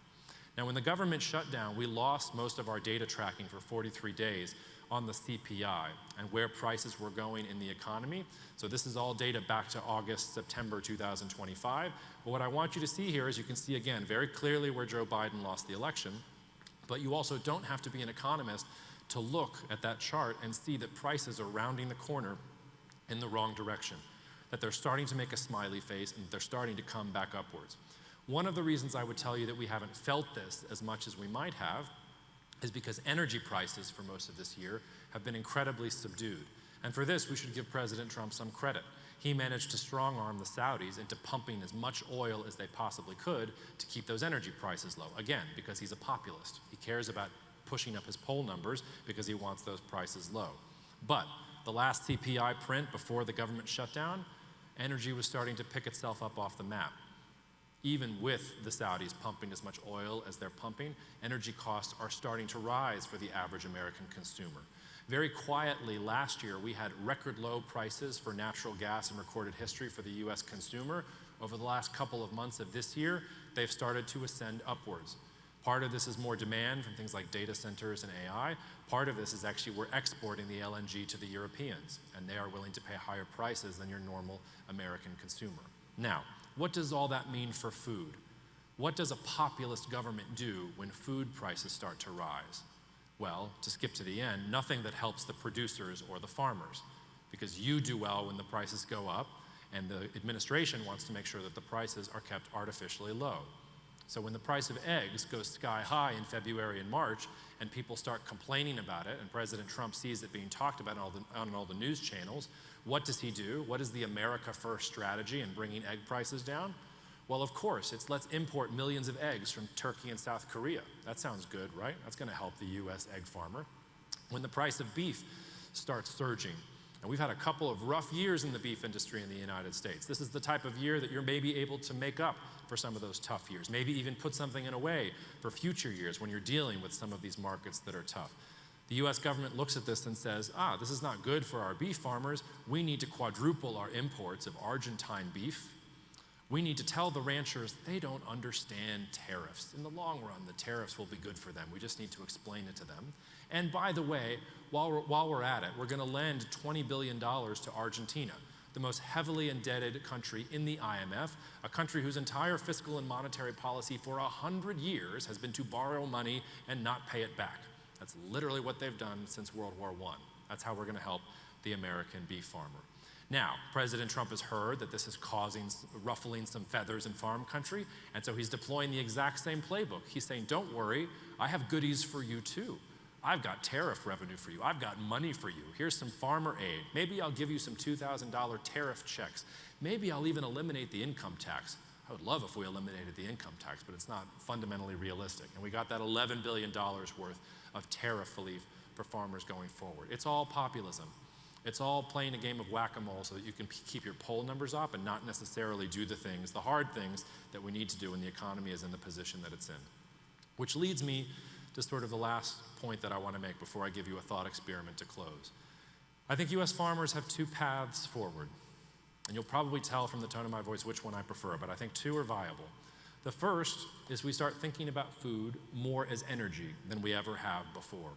Now, when the government shut down, we lost most of our data tracking for 43 days on the CPI and where prices were going in the economy. So this is all data back to August, September 2025. But what I want you to see here is you can see again very clearly where Joe Biden lost the election, but you also don't have to be an economist to look at that chart and see that prices are rounding the corner in the wrong direction, that they're starting to make a smiley face and they're starting to come back upwards. One of the reasons I would tell you that we haven't felt this as much as we might have is because energy prices for most of this year have been incredibly subdued. And for this, we should give President Trump some credit. He managed to strong-arm the Saudis into pumping as much oil as they possibly could to keep those energy prices low. Again, because he's a populist. He cares about pushing up his poll numbers because he wants those prices low. But the last CPI print before the government shutdown, energy was starting to pick itself up off the map. Even with the Saudis pumping as much oil as they're pumping, energy costs are starting to rise for the average American consumer. Very quietly last year, we had record low prices for natural gas in recorded history for the US consumer. Over the last couple of months of this year, they've started to ascend upwards. Part of this is more demand from things like data centers and AI. Part of this is actually we're exporting the LNG to the Europeans, and they are willing to pay higher prices than your normal American consumer. Now, what does all that mean for food? What does a populist government do when food prices start to rise? Well, to skip to the end, nothing that helps the producers or the farmers, because you do well when the prices go up, and the administration wants to make sure that the prices are kept artificially low. So when the price of eggs goes sky high in February and March, and people start complaining about it, and President Trump sees it being talked about on all the news channels, what does he do? What is the America First strategy in bringing egg prices down? Well, of course, it's let's import millions of eggs from Turkey and South Korea. That sounds good, right? That's going to help the US egg farmer. When the price of beef starts surging, And we've had a couple of rough years in the beef industry in the United States. This is the type of year that you're maybe able to make up for some of those tough years, maybe even put something in a way for future years when you're dealing with some of these markets that are tough. The US government looks at this and says, this is not good for our beef farmers. We need to quadruple our imports of Argentine beef. We need to tell the ranchers they don't understand tariffs. In the long run, the tariffs will be good for them. We just need to explain it to them. And by the way, while we're at it, we're going to lend $20 billion to Argentina, the most heavily indebted country in the IMF, a country whose entire fiscal and monetary policy for 100 years has been to borrow money and not pay it back. That's literally what they've done since World War I. That's how we're going to help the American beef farmer. Now, President Trump has heard that this is ruffling some feathers in farm country, and so he's deploying the exact same playbook. He's saying, don't worry, I have goodies for you too. I've got tariff revenue for you. I've got money for you. Here's some farmer aid. Maybe I'll give you some $2,000 tariff checks. Maybe I'll even eliminate the income tax. I would love if we eliminated the income tax, but it's not fundamentally realistic. And we got that $11 billion worth of tariff relief for farmers going forward. It's all populism. It's all playing a game of whack-a-mole so that you can keep your poll numbers up and not necessarily do the hard things that we need to do when the economy is in the position that it's in. Which leads me to sort of the last point that I want to make before I give you a thought experiment to close. I think US farmers have two paths forward. And you'll probably tell from the tone of my voice which one I prefer, but I think two are viable. The first is we start thinking about food more as energy than we ever have before.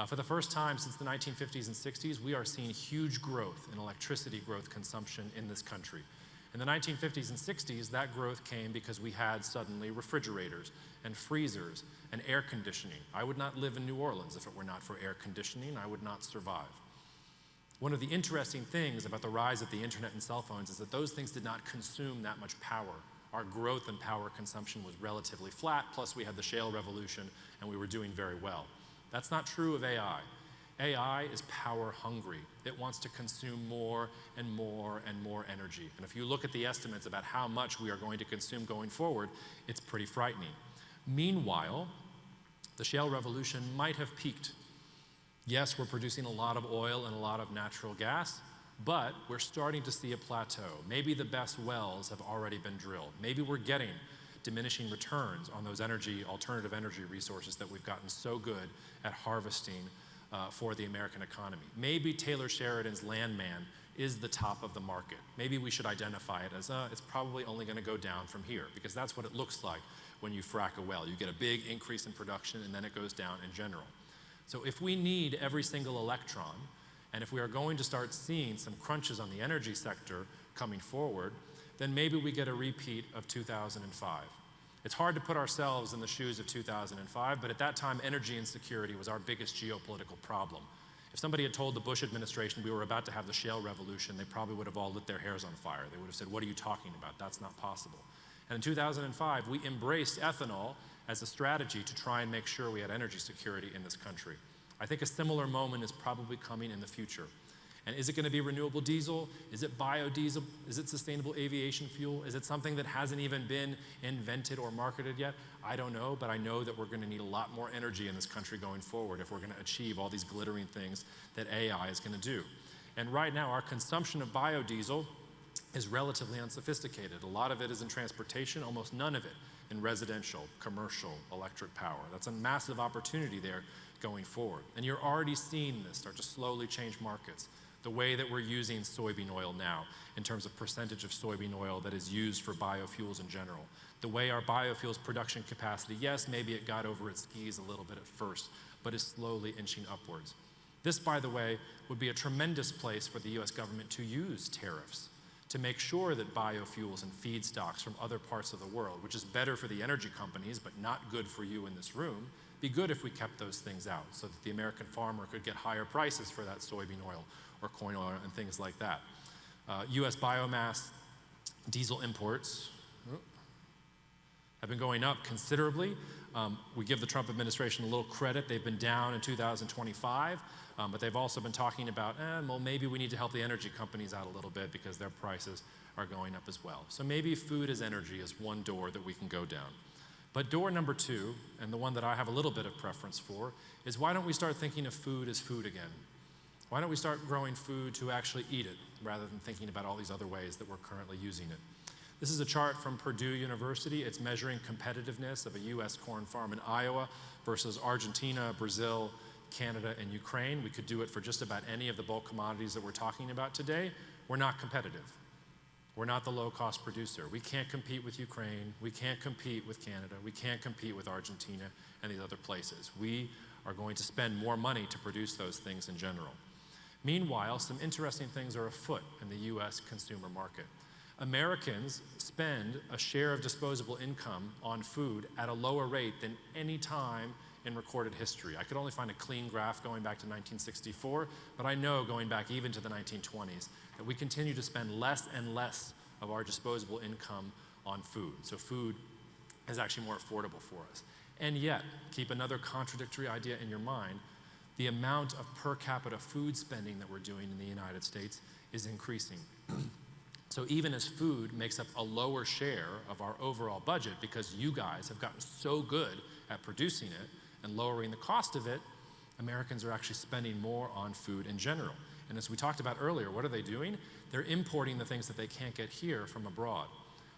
For the first time since the 1950s and 60s, we are seeing huge growth in electricity growth consumption in this country. In the 1950s and 60s, that growth came because we had suddenly refrigerators and freezers and air conditioning. I would not live in New Orleans if it were not for air conditioning. I would not survive. One of the interesting things about the rise of the internet and cell phones is that those things did not consume that much power. Our growth in power consumption was relatively flat, plus we had the shale revolution and we were doing very well. That's not true of AI. AI is power hungry. It wants to consume more and more and more energy. And if you look at the estimates about how much we are going to consume going forward, it's pretty frightening. Meanwhile, the shale revolution might have peaked. Yes, we're producing a lot of oil and a lot of natural gas, but we're starting to see a plateau. Maybe the best wells have already been drilled. Maybe we're getting diminishing returns on those alternative energy resources that we've gotten so good at harvesting for the American economy. Maybe Taylor Sheridan's Landman is the top of the market. Maybe we should identify it as it's probably only going to go down from here, because that's what it looks like when you frack a well. You get a big increase in production and then it goes down in general. So if we need every single electron, and if we are going to start seeing some crunches on the energy sector coming forward, then maybe we get a repeat of 2005. It's hard to put ourselves in the shoes of 2005, but at that time, energy insecurity was our biggest geopolitical problem. If somebody had told the Bush administration we were about to have the shale revolution, they probably would have all lit their hairs on fire. They would have said, what are you talking about? That's not possible. And in 2005, we embraced ethanol as a strategy to try and make sure we had energy security in this country. I think a similar moment is probably coming in the future. And is it going to be renewable diesel? Is it biodiesel? Is it sustainable aviation fuel? Is it something that hasn't even been invented or marketed yet? I don't know, but I know that we're going to need a lot more energy in this country going forward if we're going to achieve all these glittering things that AI is going to do. And right now, our consumption of biodiesel is relatively unsophisticated. A lot of it is in transportation, almost none of it in residential, commercial, electric power. That's a massive opportunity there going forward. And you're already seeing this start to slowly change markets. The way that we're using soybean oil now in terms of percentage of soybean oil that is used for biofuels in general. The way our biofuels production capacity, yes, maybe it got over its skis a little bit at first, but is slowly inching upwards. This, by the way, would be a tremendous place for the US government to use tariffs to make sure that biofuels and feedstocks from other parts of the world, which is better for the energy companies but not good for you in this room, be good if we kept those things out so that the American farmer could get higher prices for that soybean oil or corn oil and things like that. US biomass diesel imports have been going up considerably. We give the Trump administration a little credit. They've been down in 2025, but they've also been talking about, well, maybe we need to help the energy companies out a little bit because their prices are going up as well. So maybe food as energy is one door that we can go down. But door number two, and the one that I have a little bit of preference for, is why don't we start thinking of food as food again? Why don't we start growing food to actually eat it rather than thinking about all these other ways that we're currently using it? This is a chart from Purdue University. It's measuring competitiveness of a U.S. corn farm in Iowa versus Argentina, Brazil, Canada, and Ukraine. We could do it for just about any of the bulk commodities that we're talking about today. We're not competitive. We're not the low-cost producer. We can't compete with Ukraine. We can't compete with Canada. We can't compete with Argentina and these other places. We are going to spend more money to produce those things in general. Meanwhile, some interesting things are afoot in the U.S. consumer market. Americans spend a share of disposable income on food at a lower rate than any time in recorded history. I could only find a clean graph going back to 1964, but I know going back even to the 1920s that we continue to spend less and less of our disposable income on food. So food is actually more affordable for us. And yet, keep another contradictory idea in your mind, the amount of per capita food spending that we're doing in the United States is increasing. So even as food makes up a lower share of our overall budget because you guys have gotten so good at producing it and lowering the cost of it, Americans are actually spending more on food in general. And as we talked about earlier, what are they doing? They're importing the things that they can't get here from abroad.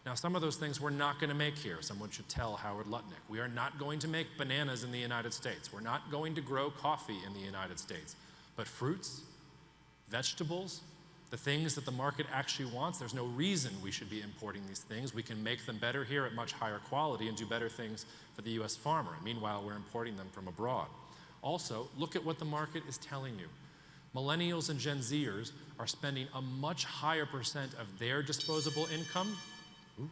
Now, some of those things we're not going to make here. Someone should tell Howard Lutnick. We are not going to make bananas in the United States. We're not going to grow coffee in the United States. But fruits, vegetables, the things that the market actually wants, there's no reason we should be importing these things. We can make them better here at much higher quality and do better things for the U.S. farmer. And meanwhile, we're importing them from abroad. Also, look at what the market is telling you. Millennials and Gen Zers are spending a much higher percent of their disposable income. Ooh,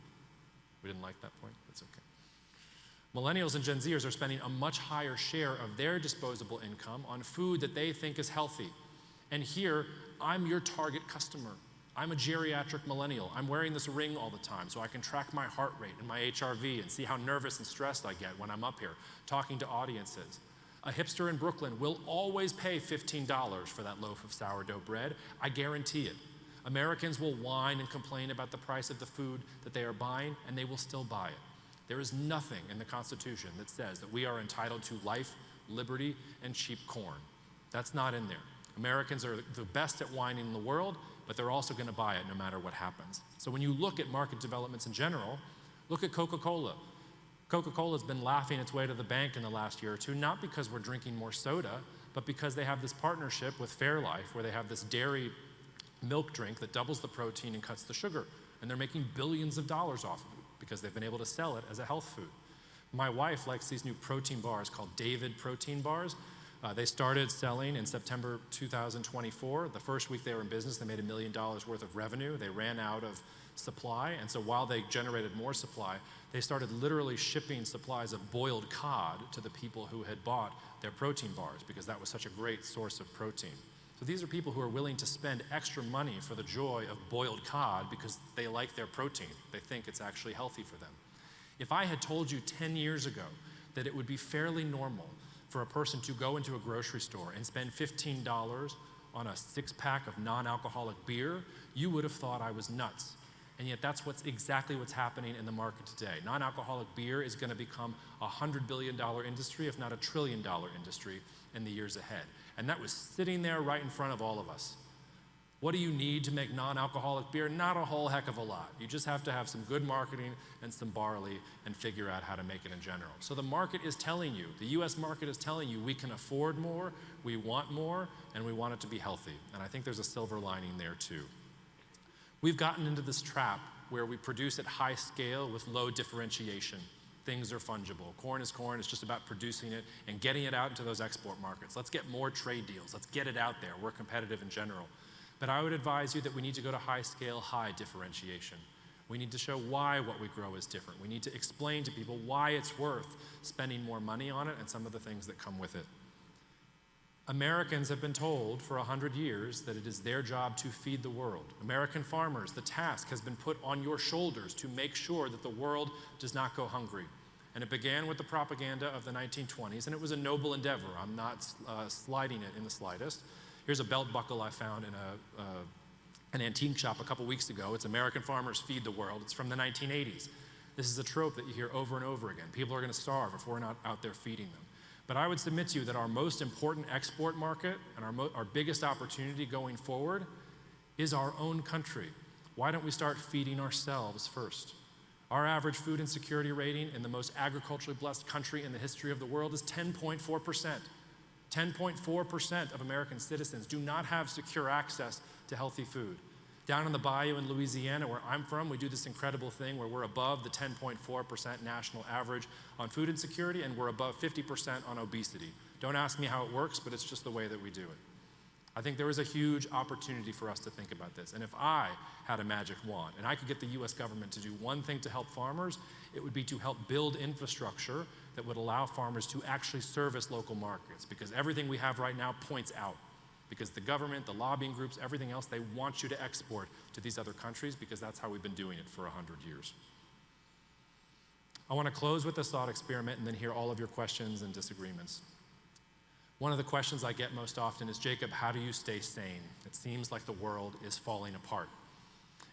we didn't like that point. That's okay. Millennials and Gen Zers are spending a much higher share of their disposable income on food that they think is healthy. And here, I'm your target customer. I'm a geriatric millennial. I'm wearing this ring all the time so I can track my heart rate and my HRV and see how nervous and stressed I get when I'm up here talking to audiences. A hipster in Brooklyn will always pay $15 for that loaf of sourdough bread. I guarantee it. Americans will whine and complain about the price of the food that they are buying, and they will still buy it. There is nothing in the Constitution that says that we are entitled to life, liberty, and cheap corn. That's not in there. Americans are the best at whining in the world, but they're also going to buy it no matter what happens. So when you look at market developments in general, look at Coca-Cola. Coca-Cola's been laughing its way to the bank in the last year or two, not because we're drinking more soda, but because they have this partnership with Fairlife where they have this dairy milk drink that doubles the protein and cuts the sugar. And they're making billions of dollars off of it because they've been able to sell it as a health food. My wife likes these new protein bars called David protein bars. They started selling in September 2024. The first week they were in business, they made $1 million worth of revenue. They ran out of supply, and so while they generated more supply, they started literally shipping supplies of boiled cod to the people who had bought their protein bars because that was such a great source of protein. So these are people who are willing to spend extra money for the joy of boiled cod because they like their protein. They think it's actually healthy for them. If I had told you 10 years ago that it would be fairly normal for a person to go into a grocery store and spend $15 on a six-pack of non-alcoholic beer, you would have thought I was nuts. And yet that's exactly what's happening in the market today. Non-alcoholic beer is going to become a $100 billion industry, if not a $1 trillion industry in the years ahead. And that was sitting there right in front of all of us. What do you need to make non-alcoholic beer? Not a whole heck of a lot. You just have to have some good marketing and some barley and figure out how to make it in general. So the market is telling you, the US market is telling you we can afford more, we want more, and we want it to be healthy. And I think there's a silver lining there too. We've gotten into this trap where we produce at high scale with low differentiation. Things are fungible. Corn is corn. It's just about producing it and getting it out into those export markets. Let's get more trade deals. Let's get it out there. We're competitive in general. But I would advise you that we need to go to high scale, high differentiation. We need to show why what we grow is different. We need to explain to people why it's worth spending more money on it and some of the things that come with it. Americans have been told for 100 years that it is their job to feed the world. American farmers, the task has been put on your shoulders to make sure that the world does not go hungry. And it began with the propaganda of the 1920s, and it was a noble endeavor. I'm not sliding it in the slightest. Here's a belt buckle I found in an antique shop a couple weeks ago. It's American Farmers Feed the World. It's from the 1980s. This is a trope that you hear over and over again. People are going to starve if we're not out there feeding them. But I would submit to you that our most important export market and our biggest opportunity going forward is our own country. Why don't we start feeding ourselves first? Our average food insecurity rating in the most agriculturally blessed country in the history of the world is 10.4%. 10.4% of American citizens do not have secure access to healthy food. Down in the bayou in Louisiana, where I'm from, we do this incredible thing where we're above the 10.4% national average on food insecurity, and we're above 50% on obesity. Don't ask me how it works, but it's just the way that we do it. I think there is a huge opportunity for us to think about this. And if I had a magic wand and I could get the US government to do one thing to help farmers, it would be to help build infrastructure that would allow farmers to actually service local markets, because everything we have right now points out. Because the government, the lobbying groups, everything else, they want you to export to these other countries because that's how we've been doing it for 100 years. I want to close with this thought experiment and then hear all of your questions and disagreements. One of the questions I get most often is, Jacob, how do you stay sane? It seems like the world is falling apart.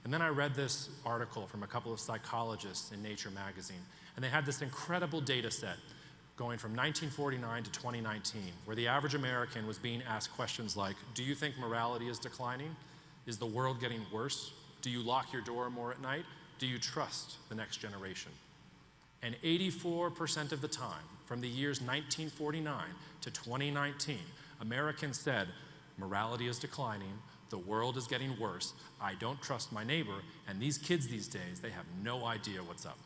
And then I read this article from a couple of psychologists in Nature magazine, and they had this incredible data set going from 1949 to 2019, where the average American was being asked questions like, do you think morality is declining? Is the world getting worse? Do you lock your door more at night? Do you trust the next generation? And 84% of the time, from the years 1949 to 2019, Americans said, morality is declining, the world is getting worse, I don't trust my neighbor, and these kids these days, they have no idea what's up.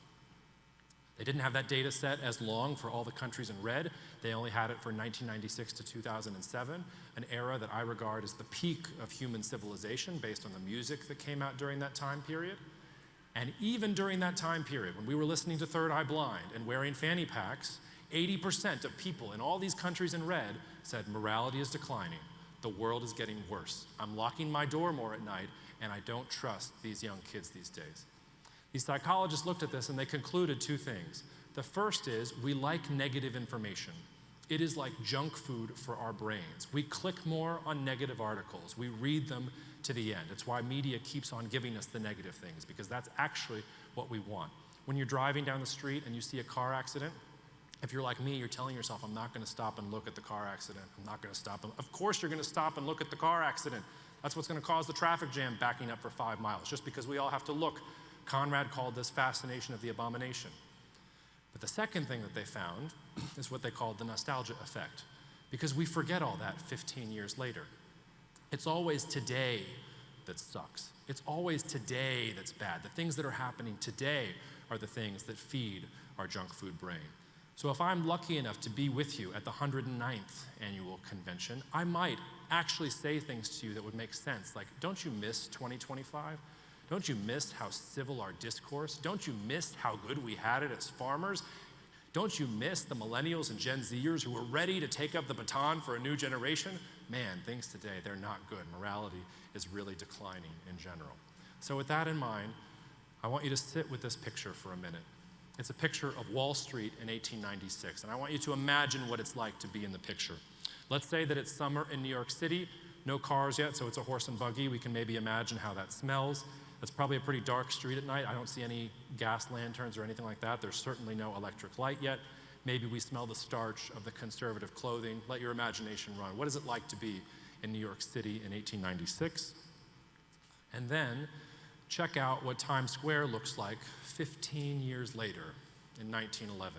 They didn't have that data set as long for all the countries in red. They only had it for 1996 to 2007, an era that I regard as the peak of human civilization based on the music that came out during that time period. And even during that time period, when we were listening to Third Eye Blind and wearing fanny packs, 80% of people in all these countries in red said morality is declining, the world is getting worse, I'm locking my door more at night, and I don't trust these young kids these days. These psychologists looked at this and they concluded two things. The first is we like negative information. It is like junk food for our brains. We click more on negative articles. We read them to the end. It's why media keeps on giving us the negative things, because that's actually what we want. When you're driving down the street and you see a car accident, if you're like me, you're telling yourself, I'm not going to stop and look at the car accident. I'm not going to stop. Of course you're going to stop and look at the car accident. That's what's going to cause the traffic jam backing up for 5 miles, just because we all have to look. Conrad called this fascination of the abomination. But the second thing that they found is what they called the nostalgia effect, because we forget all that 15 years later. It's always today that sucks. It's always today that's bad. The things that are happening today are the things that feed our junk food brain. So if I'm lucky enough to be with you at the 109th annual convention, I might actually say things to you that would make sense, like, don't you miss 2025? Don't you miss how civil our discourse? Don't you miss how good we had it as farmers? Don't you miss the millennials and Gen Zers who were ready to take up the baton for a new generation? Man, things today, they're not good. Morality is really declining in general. So with that in mind, I want you to sit with this picture for a minute. It's a picture of Wall Street in 1896, and I want you to imagine what it's like to be in the picture. Let's say that it's summer in New York City, no cars yet, so it's a horse and buggy. We can maybe imagine how that smells. It's probably a pretty dark street at night. I don't see any gas lanterns or anything like that. There's certainly no electric light yet. Maybe we smell the starch of the conservative clothing. Let your imagination run. What is it like to be in New York City in 1896? And then check out what Times Square looks like 15 years later in 1911.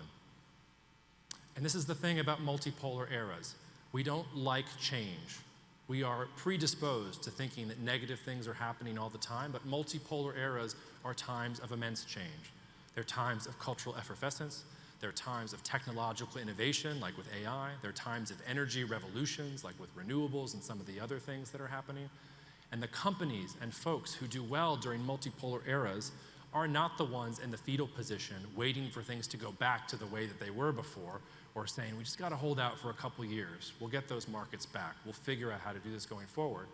And this is the thing about multipolar eras. We don't like change. We are predisposed to thinking that negative things are happening all the time, but multipolar eras are times of immense change. They're times of cultural effervescence. They're times of technological innovation, like with AI. They're times of energy revolutions, like with renewables and some of the other things that are happening. And the companies and folks who do well during multipolar eras are not the ones in the fetal position waiting for things to go back to the way that they were before, or saying, we just got to hold out for a couple years. We'll get those markets back. We'll figure out how to do this going forward.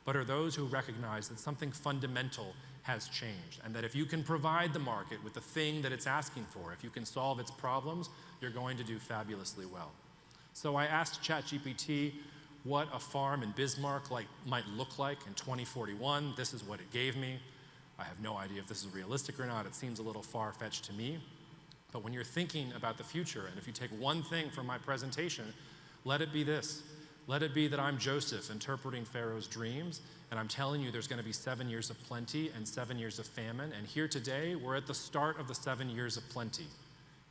But are those who recognize that something fundamental has changed, and that if you can provide the market with the thing that it's asking for, if you can solve its problems, you're going to do fabulously well. So I asked ChatGPT what a farm in Bismarck might look like in 2041. This is what it gave me. I have no idea if this is realistic or not. It seems a little far-fetched to me. But when you're thinking about the future, and if you take one thing from my presentation, let it be this. Let it be that I'm Joseph interpreting Pharaoh's dreams, and I'm telling you there's going to be 7 years of plenty and 7 years of famine. And here today, we're at the start of the 7 years of plenty.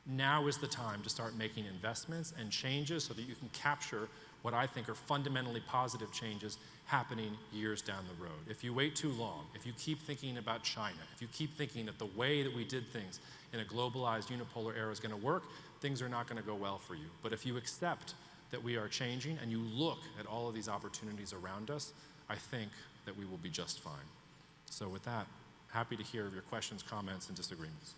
Now is the time to start making investments and changes so that you can capture what I think are fundamentally positive changes happening years down the road. If you wait too long, if you keep thinking about China, if you keep thinking that the way that we did things in a globalized unipolar era is going to work, things are not going to go well for you. But if you accept that we are changing and you look at all of these opportunities around us, I think that we will be just fine. So with that, happy to hear your questions, comments, and disagreements.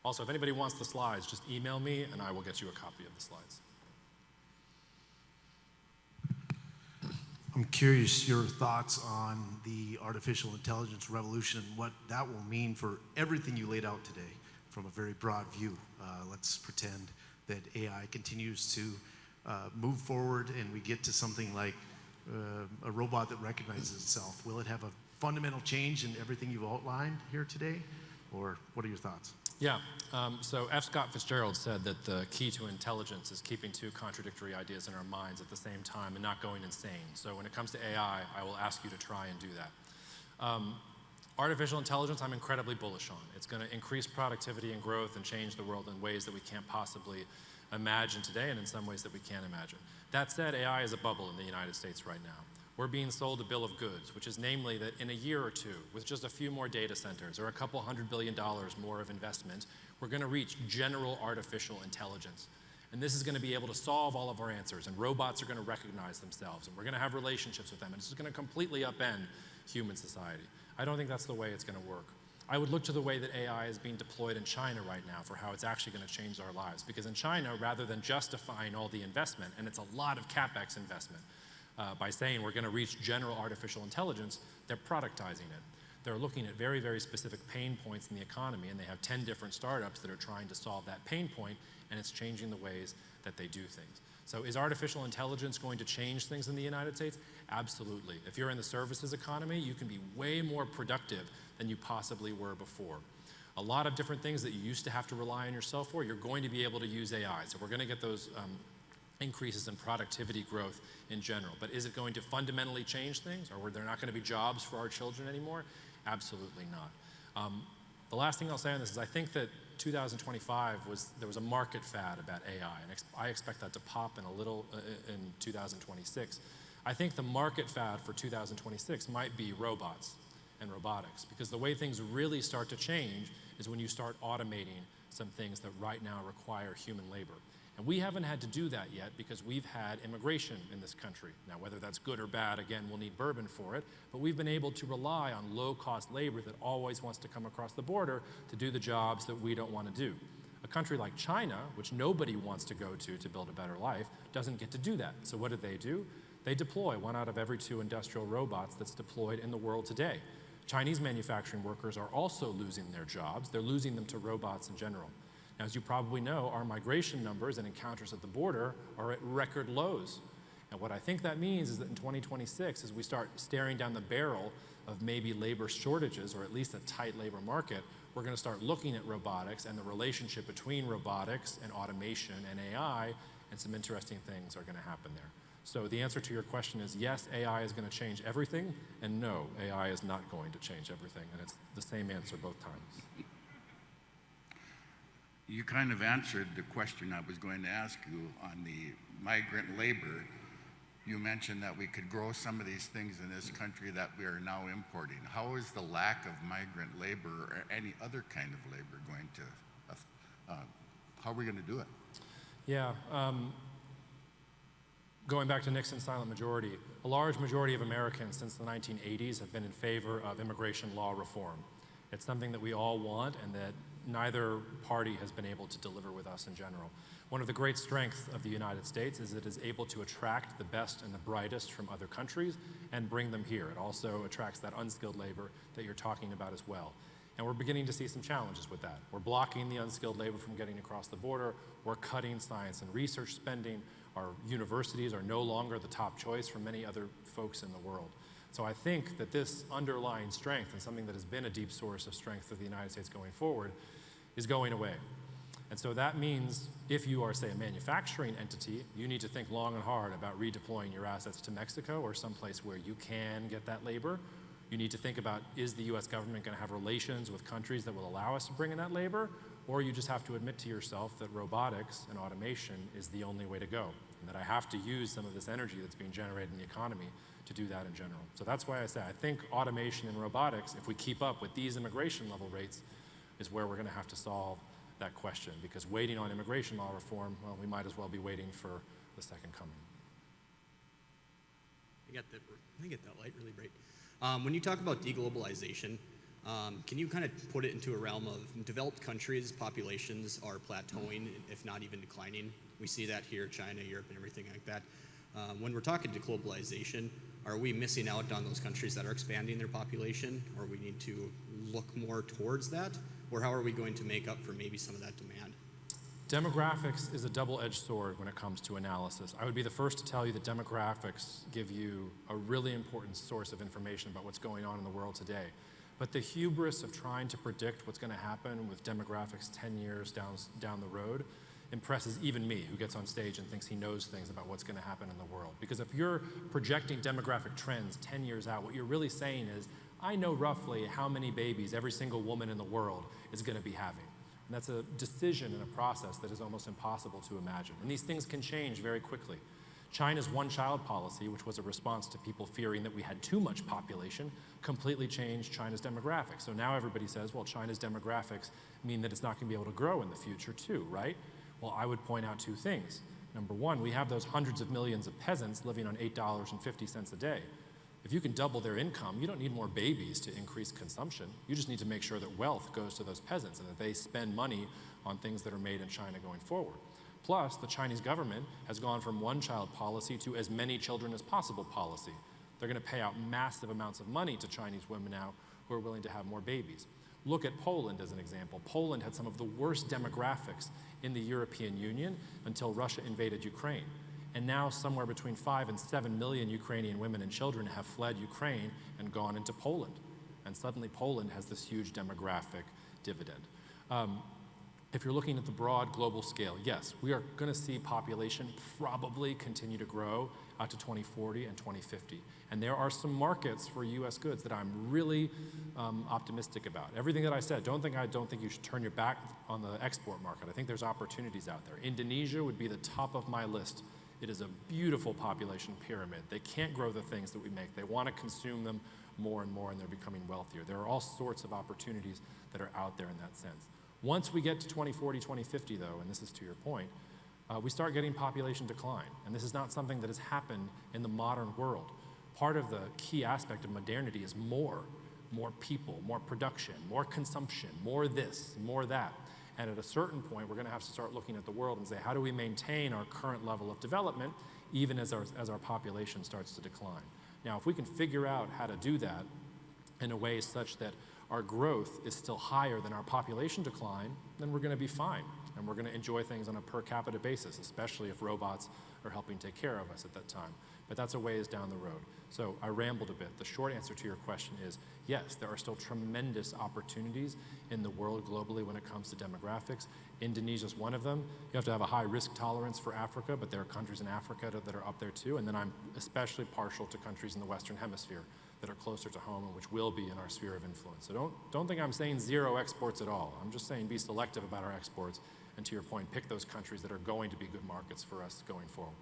Also, if anybody wants the slides, just email me and I will get you a copy of the slides. I'm curious your thoughts on the artificial intelligence revolution and what that will mean for everything you laid out today from a very broad view. Let's pretend that AI continues to move forward and we get to something like a robot that recognizes itself. Will it have a fundamental change in everything you've outlined here today? Or what are your thoughts? Yeah, so F. Scott Fitzgerald said that the key to intelligence is keeping two contradictory ideas in our minds at the same time and not going insane. So when it comes to AI, I will ask you to try and do that. Artificial intelligence, I'm incredibly bullish on. It's going to increase productivity and growth and change the world in ways that we can't possibly imagine today and in some ways that we can't imagine. That said, AI is a bubble in the United States right now. We're being sold a bill of goods, which is namely that in a year or two, with just a few more data centers or a couple $100 billion more of investment, we're going to reach general artificial intelligence. And this is going to be able to solve all of our answers, and robots are going to recognize themselves, and we're going to have relationships with them, and it's going to completely upend human society. I don't think that's the way it's going to work. I would look to the way that AI is being deployed in China right now for how it's actually going to change our lives. Because in China, rather than justifying all the investment, and it's a lot of CapEx investment, by saying we're going to reach general artificial intelligence, they're productizing it. They're looking at very, very specific pain points in the economy, and they have 10 different startups that are trying to solve that pain point, and it's changing the ways that they do things. So is artificial intelligence going to change things in the United States? Absolutely. If you're in the services economy, you can be way more productive than you possibly were before. A lot of different things that you used to have to rely on yourself for, you're going to be able to use AI. So we're going to get those increases in productivity growth in general. But is it going to fundamentally change things? Or are there not going to be jobs for our children anymore? Absolutely not. The last thing I'll say on this is I think that 2025 there was a market fad about AI, and I expect that to pop in a little in 2026. I think the market fad for 2026 might be robots and robotics, because the way things really start to change is when you start automating some things that right now require human labor. And we haven't had to do that yet because we've had immigration in this country. Now, whether that's good or bad, again, we'll need bourbon for it, but we've been able to rely on low-cost labor that always wants to come across the border to do the jobs that we don't want to do. A country like China, which nobody wants to go to build a better life, doesn't get to do that. So what do? They deploy 1 out of every 2 industrial robots that's deployed in the world today. Chinese manufacturing workers are also losing their jobs. They're losing them to robots in general. Now, as you probably know, our migration numbers and encounters at the border are at record lows. And what I think that means is that in 2026, as we start staring down the barrel of maybe labor shortages, or at least a tight labor market, we're going to start looking at robotics and the relationship between robotics and automation and AI, and some interesting things are going to happen there. So the answer to your question is yes, AI is going to change everything, and no, AI is not going to change everything. And it's the same answer both times. You kind of answered the question I was going to ask you on the migrant labor. You mentioned that we could grow some of these things in this country that we are now importing. How is the lack of migrant labor or any other kind of labor going to, how are we going to do it? Yeah, going back to Nixon's silent majority, a large majority of Americans since the 1980s have been in favor of immigration law reform. It's something that we all want and that neither party has been able to deliver with us in general. One of the great strengths of the United States is it is able to attract the best and the brightest from other countries and bring them here. It also attracts that unskilled labor that you're talking about as well. And we're beginning to see some challenges with that. We're blocking the unskilled labor from getting across the border. We're cutting science and research spending. Our universities are no longer the top choice for many other folks in the world. So I think that this underlying strength, and something that has been a deep source of strength of the United States going forward, is going away. And so that means if you are, say, a manufacturing entity, you need to think long and hard about redeploying your assets to Mexico or someplace where you can get that labor. You need to think about, is the US government going to have relations with countries that will allow us to bring in that labor? Or you just have to admit to yourself that robotics and automation is the only way to go, and that I have to use some of this energy that's being generated in the economy to do that in general. So that's why I say I think automation and robotics, if we keep up with these immigration level rates, is where we're going to have to solve that question, because waiting on immigration law reform, well, we might as well be waiting for the second coming. I get that light really bright. When you talk about deglobalization, can you kind of put it into a realm of developed countries, populations are plateauing, if not even declining? We see that here, China, Europe, and everything like that. When we're talking deglobalization, are we missing out on those countries that are expanding their population, or we need to look more towards that? Or how are we going to make up for maybe some of that demand? Demographics is a double-edged sword when it comes to analysis. I would be the first to tell you that demographics give you a really important source of information about what's going on in the world today. But the hubris of trying to predict what's going to happen with demographics 10 years down the road impresses even me, who gets on stage and thinks he knows things about what's going to happen in the world. Because if you're projecting demographic trends 10 years out, what you're really saying is, I know roughly how many babies every single woman in the world is going to be having. And that's a decision and a process that is almost impossible to imagine. And these things can change very quickly. China's one-child policy, which was a response to people fearing that we had too much population, completely changed China's demographics. So now everybody says, well, China's demographics mean that it's not going to be able to grow in the future too, right? Well, I would point out two things. Number one, we have those hundreds of millions of peasants living on $8.50 a day. If you can double their income, you don't need more babies to increase consumption. You just need to make sure that wealth goes to those peasants and that they spend money on things that are made in China going forward. Plus, the Chinese government has gone from one-child policy to as many children as possible policy. They're going to pay out massive amounts of money to Chinese women now who are willing to have more babies. Look at Poland as an example. Poland had some of the worst demographics in the European Union until Russia invaded Ukraine. And now somewhere between 5 and 7 million Ukrainian women and children have fled Ukraine and gone into Poland. And suddenly Poland has this huge demographic dividend. If you're looking at the broad global scale, yes, we are going to see population probably continue to grow out to 2040 and 2050. And there are some markets for US goods that I'm really optimistic about. Everything that I said, I don't think you should turn your back on the export market. I think there's opportunities out there. Indonesia would be the top of my list. It is a beautiful population pyramid. They can't grow the things that we make. They want to consume them more and more, and they're becoming wealthier. There are all sorts of opportunities that are out there in that sense. Once we get to 2040, 2050, though, and this is to your point, we start getting population decline. And this is not something that has happened in the modern world. Part of the key aspect of modernity is more people, more production, more consumption, more this, more that. And at a certain point, we're going to have to start looking at the world and say, how do we maintain our current level of development even as our population starts to decline? Now, if we can figure out how to do that in a way such that our growth is still higher than our population decline, then we're going to be fine. And we're going to enjoy things on a per capita basis, especially if robots are helping take care of us at that time. But that's a ways down the road. So I rambled a bit. The short answer to your question is, yes, there are still tremendous opportunities in the world globally when it comes to demographics. Indonesia is one of them. You have to have a high risk tolerance for Africa, but there are countries in Africa that are up there too. And then I'm especially partial to countries in the Western Hemisphere that are closer to home and which will be in our sphere of influence. So don't think I'm saying zero exports at all. I'm just saying be selective about our exports. And to your point, pick those countries that are going to be good markets for us going forward.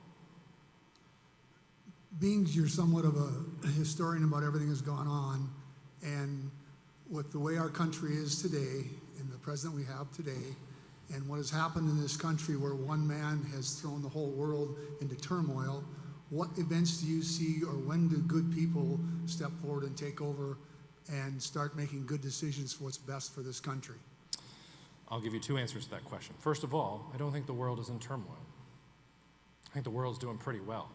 Being you're somewhat of a historian about everything that's gone on, and with the way our country is today, and the president we have today, and what has happened in this country where one man has thrown the whole world into turmoil, what events do you see, or when do good people step forward and take over and start making good decisions for what's best for this country? I'll give you two answers to that question. First of all, I don't think the world is in turmoil. I think the world's doing pretty well.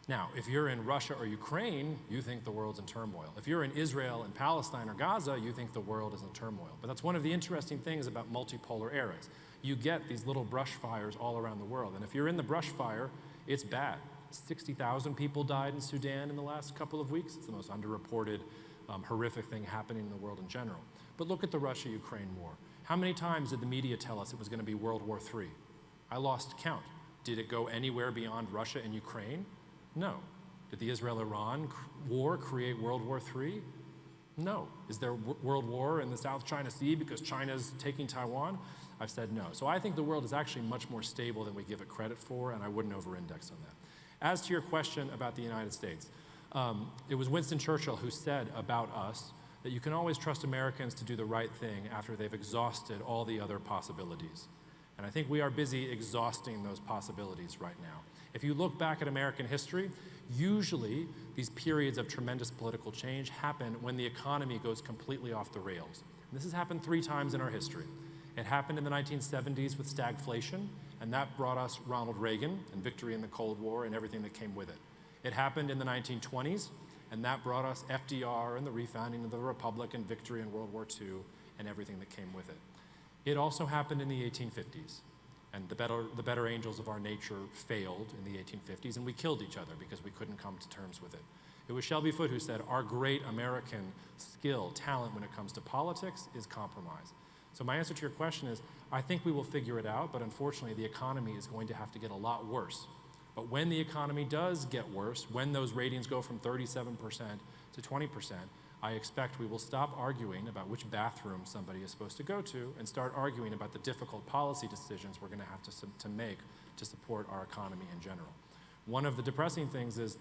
Now, if you're in Russia or Ukraine, you think the world's in turmoil. If you're in Israel and Palestine or Gaza, you think the world is in turmoil. But that's one of the interesting things about multipolar eras. You get these little brush fires all around the world. And if you're in the brush fire, it's bad. 60,000 people died in Sudan in the last couple of weeks. It's the most underreported, horrific thing happening in the world in general. But look at the Russia-Ukraine war. How many times did the media tell us it was going to be World War III? I lost count. Did it go anywhere beyond Russia and Ukraine? No. Did the Israel-Iran war create World War III? No. Is there world war in the South China Sea because China's taking Taiwan? I've said no. So I think the world is actually much more stable than we give it credit for, and I wouldn't over-index on that. As to your question about the United States, it was Winston Churchill who said about us that you can always trust Americans to do the right thing after they've exhausted all the other possibilities. And I think we are busy exhausting those possibilities right now. If you look back at American history, usually these periods of tremendous political change happen when the economy goes completely off the rails. And this has happened 3 times in our history. It happened in the 1970s with stagflation, and that brought us Ronald Reagan and victory in the Cold War and everything that came with it. It happened in the 1920s, and that brought us FDR and the refounding of the Republic and victory in World War II and everything that came with it. It also happened in the 1850s, and the better angels of our nature failed in the 1850s, and we killed each other because we couldn't come to terms with it. It was Shelby Foote who said, our great American skill, talent when it comes to politics is compromise. So my answer to your question is, I think we will figure it out, but unfortunately the economy is going to have to get a lot worse. But when the economy does get worse, when those ratings go from 37% to 20%, I expect we will stop arguing about which bathroom somebody is supposed to go to and start arguing about the difficult policy decisions we're going to have to make to support our economy in general. One of the depressing things is,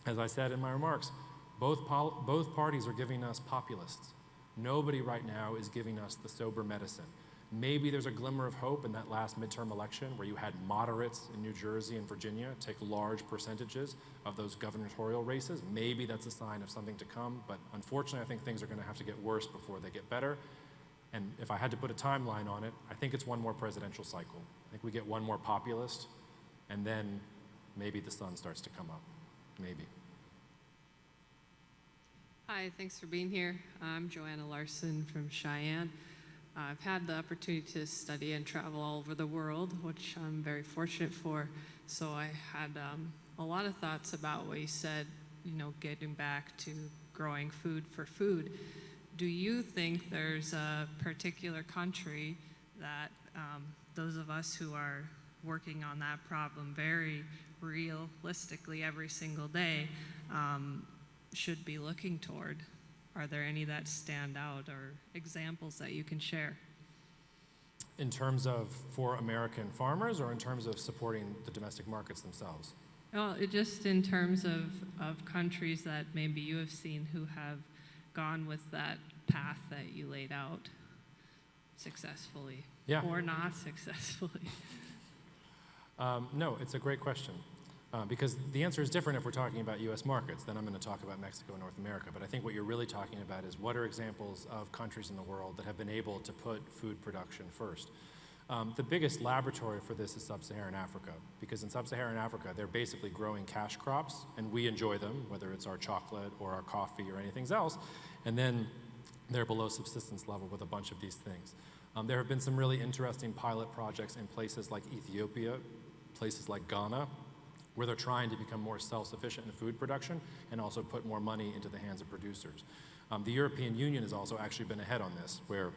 as I said in my remarks, both parties are giving us populists. Nobody right now is giving us the sober medicine. Maybe there's a glimmer of hope in that last midterm election where you had moderates in New Jersey and Virginia take large percentages of those gubernatorial races. Maybe that's a sign of something to come, but unfortunately I think things are going to have to get worse before they get better. And if I had to put a timeline on it, I think it's one more presidential cycle. I think we get one more populist, and then maybe the sun starts to come up. Maybe. Hi, thanks for being here. I'm Joanna Larson from Cheyenne. I've had the opportunity to study and travel all over the world, which I'm very fortunate for. So I had a lot of thoughts about what you said, getting back to growing food for food. Do you think there's a particular country that those of us who are working on that problem very realistically every single day should be looking toward? Are there any that stand out or examples that you can share? In terms of for American farmers or in terms of supporting the domestic markets themselves? Well, just in terms of countries that maybe you have seen who have gone with that path that you laid out successfully, or not successfully. No, it's a great question. Because the answer is different if we're talking about U.S. markets. Then I'm going to talk about Mexico and North America. But I think what you're really talking about is what are examples of countries in the world that have been able to put food production first. The biggest laboratory for this is Sub-Saharan Africa, because in Sub-Saharan Africa, they're basically growing cash crops, and we enjoy them, whether it's our chocolate or our coffee or anything else, and then they're below subsistence level with a bunch of these things. There have been some really interesting pilot projects in places like Ethiopia, places like Ghana, where they're trying to become more self-sufficient in food production and also put more money into the hands of producers. The European Union has also actually been ahead on this, where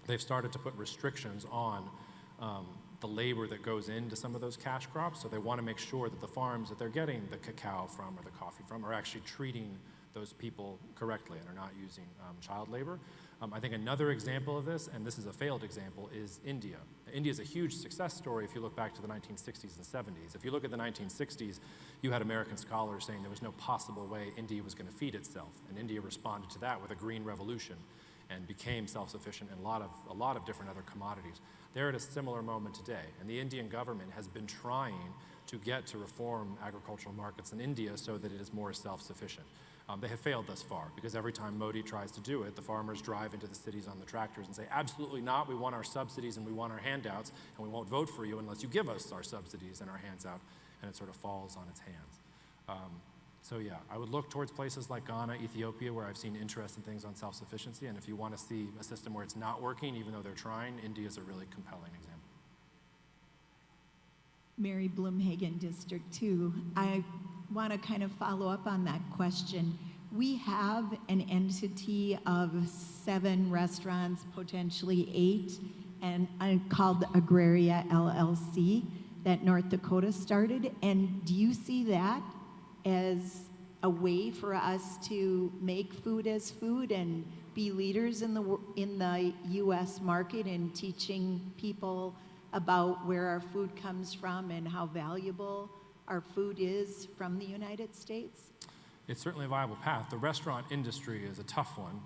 they've started to put restrictions on the labor that goes into some of those cash crops. So they want to make sure that the farms that they're getting the cacao from or the coffee from are actually treating those people correctly and are not using child labor. I think another example of this, and this is a failed example, is India. India is a huge success story if you look back to the 1960s and 70s. If you look at the 1960s, you had American scholars saying there was no possible way India was going to feed itself. And India responded to that with a green revolution and became self-sufficient in a lot of different other commodities. They're at a similar moment today. And the Indian government has been trying to get to reform agricultural markets in India so that it is more self-sufficient. They have failed thus far because every time Modi tries to do it, the farmers drive into the cities on the tractors and say, absolutely not, we want our subsidies and we want our handouts, and we won't vote for you unless you give us our subsidies and our hands out, and it sort of falls on its hands. So yeah, I would look towards places like Ghana, Ethiopia, where I've seen interesting things on self-sufficiency, and if you want to see a system where it's not working, even though they're trying, India is a really compelling example. Mary Bloomhagen, District 2. I want to kind of follow up on that question. We have an entity of 7 restaurants, potentially 8, and called Agraria LLC that North Dakota started. And do you see that as a way for us to make food as food and be leaders in the U.S. market in teaching people about where our food comes from and how valuable our food is from the United States? It's certainly a viable path. The restaurant industry is a tough one,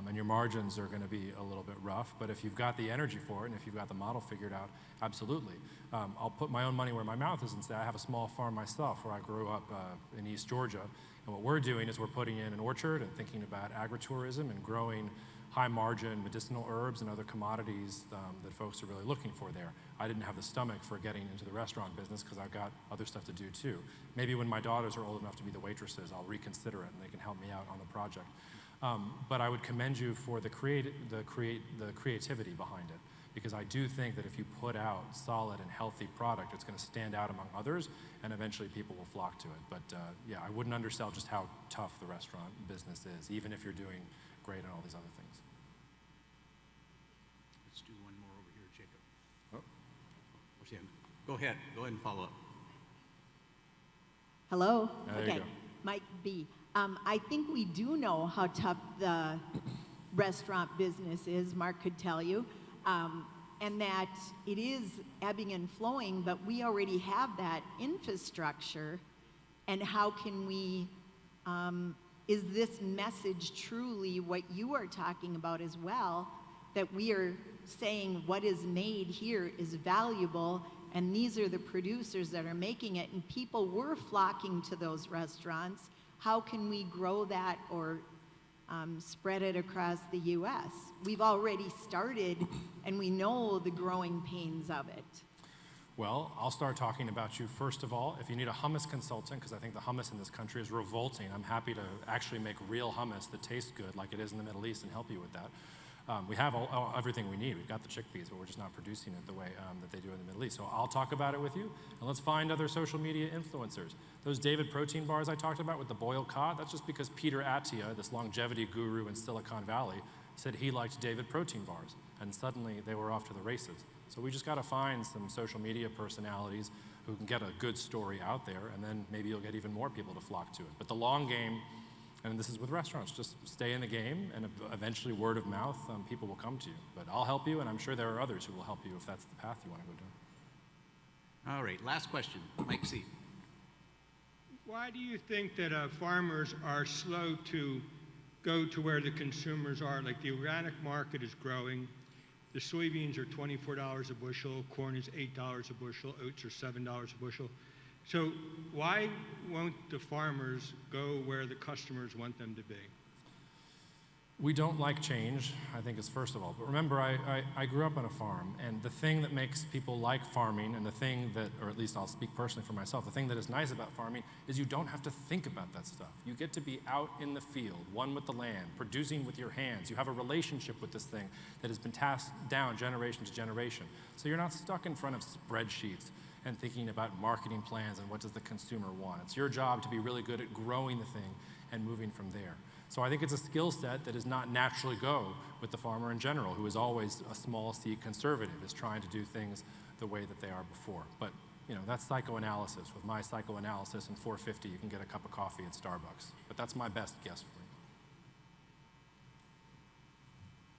and your margins are going to be a little bit rough, but if you've got the energy for it and if you've got the model figured out, absolutely. I'll put my own money where my mouth is and say I have a small farm myself where I grew up in East Georgia, and what we're doing is we're putting in an orchard and thinking about agritourism and growing high-margin medicinal herbs and other commodities that folks are really looking for there. I didn't have the stomach for getting into the restaurant business because I've got other stuff to do too. Maybe when my daughters are old enough to be the waitresses, I'll reconsider it and they can help me out on the project. But I would commend you for the creativity behind it, because I do think that if you put out solid and healthy product, it's going to stand out among others, and eventually people will flock to it. But yeah, I wouldn't undersell just how tough the restaurant business is, even if you're doing great on all these other things. Let's do one more over here, Jacob. Oh, where's he at? Go ahead and follow up. Hello? There you Okay, go. Mike B. I think we do know how tough the restaurant business is, Mark could tell you, and that it is ebbing and flowing, but we already have that infrastructure, and how can we, is this message truly what you are talking about as well, that we are saying what is made here is valuable, and these are the producers that are making it, and people were flocking to those restaurants. How can we grow that or spread it across the U.S.? We've already started, and we know the growing pains of it. Well, I'll start talking about you first of all. If you need a hummus consultant, because I think the hummus in this country is revolting, I'm happy to actually make real hummus that tastes good like it is in the Middle East and help you with that. We have everything we need. We've got the chickpeas, but we're just not producing it the way that they do in the Middle East. So I'll talk about it with you, and let's find other social media influencers. Those David protein bars I talked about with the boiled cod, that's just because Peter Attia, this longevity guru in Silicon Valley, said he liked David protein bars, and suddenly they were off to the races. So we just got to find some social media personalities who can get a good story out there, and then maybe you'll get even more people to flock to it. But the long game, and this is with restaurants, just stay in the game, and eventually word of mouth, people will come to you. But I'll help you, and I'm sure there are others who will help you if that's the path you want to go down. All right, last question, Mike C. Why do you think that farmers are slow to go to where the consumers are? Like the organic market is growing. The soybeans are $24 a bushel, corn is $8 a bushel, oats are $7 a bushel. So why won't the farmers go where the customers want them to be? We don't like change, I think is first of all. But remember, I grew up on a farm, and the thing that makes people like farming, and the thing that, or at least I'll speak personally for myself, the thing that is nice about farming is you don't have to think about that stuff. You get to be out in the field, one with the land, producing with your hands. You have a relationship with this thing that has been passed down generation to generation. So you're not stuck in front of spreadsheets and thinking about marketing plans and what does the consumer want. It's your job to be really good at growing the thing and moving from there. So I think it's a skill set that does not naturally go with the farmer in general, who is always a small C conservative, is trying to do things the way that they are before. But you know, that's psychoanalysis. With my psychoanalysis and $4.50, you can get a cup of coffee at Starbucks. But that's my best guess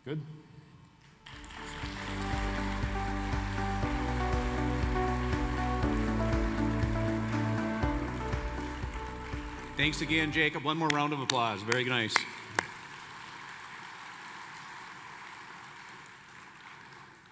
for you. Good? Thanks again, Jacob. One more round of applause. Very nice.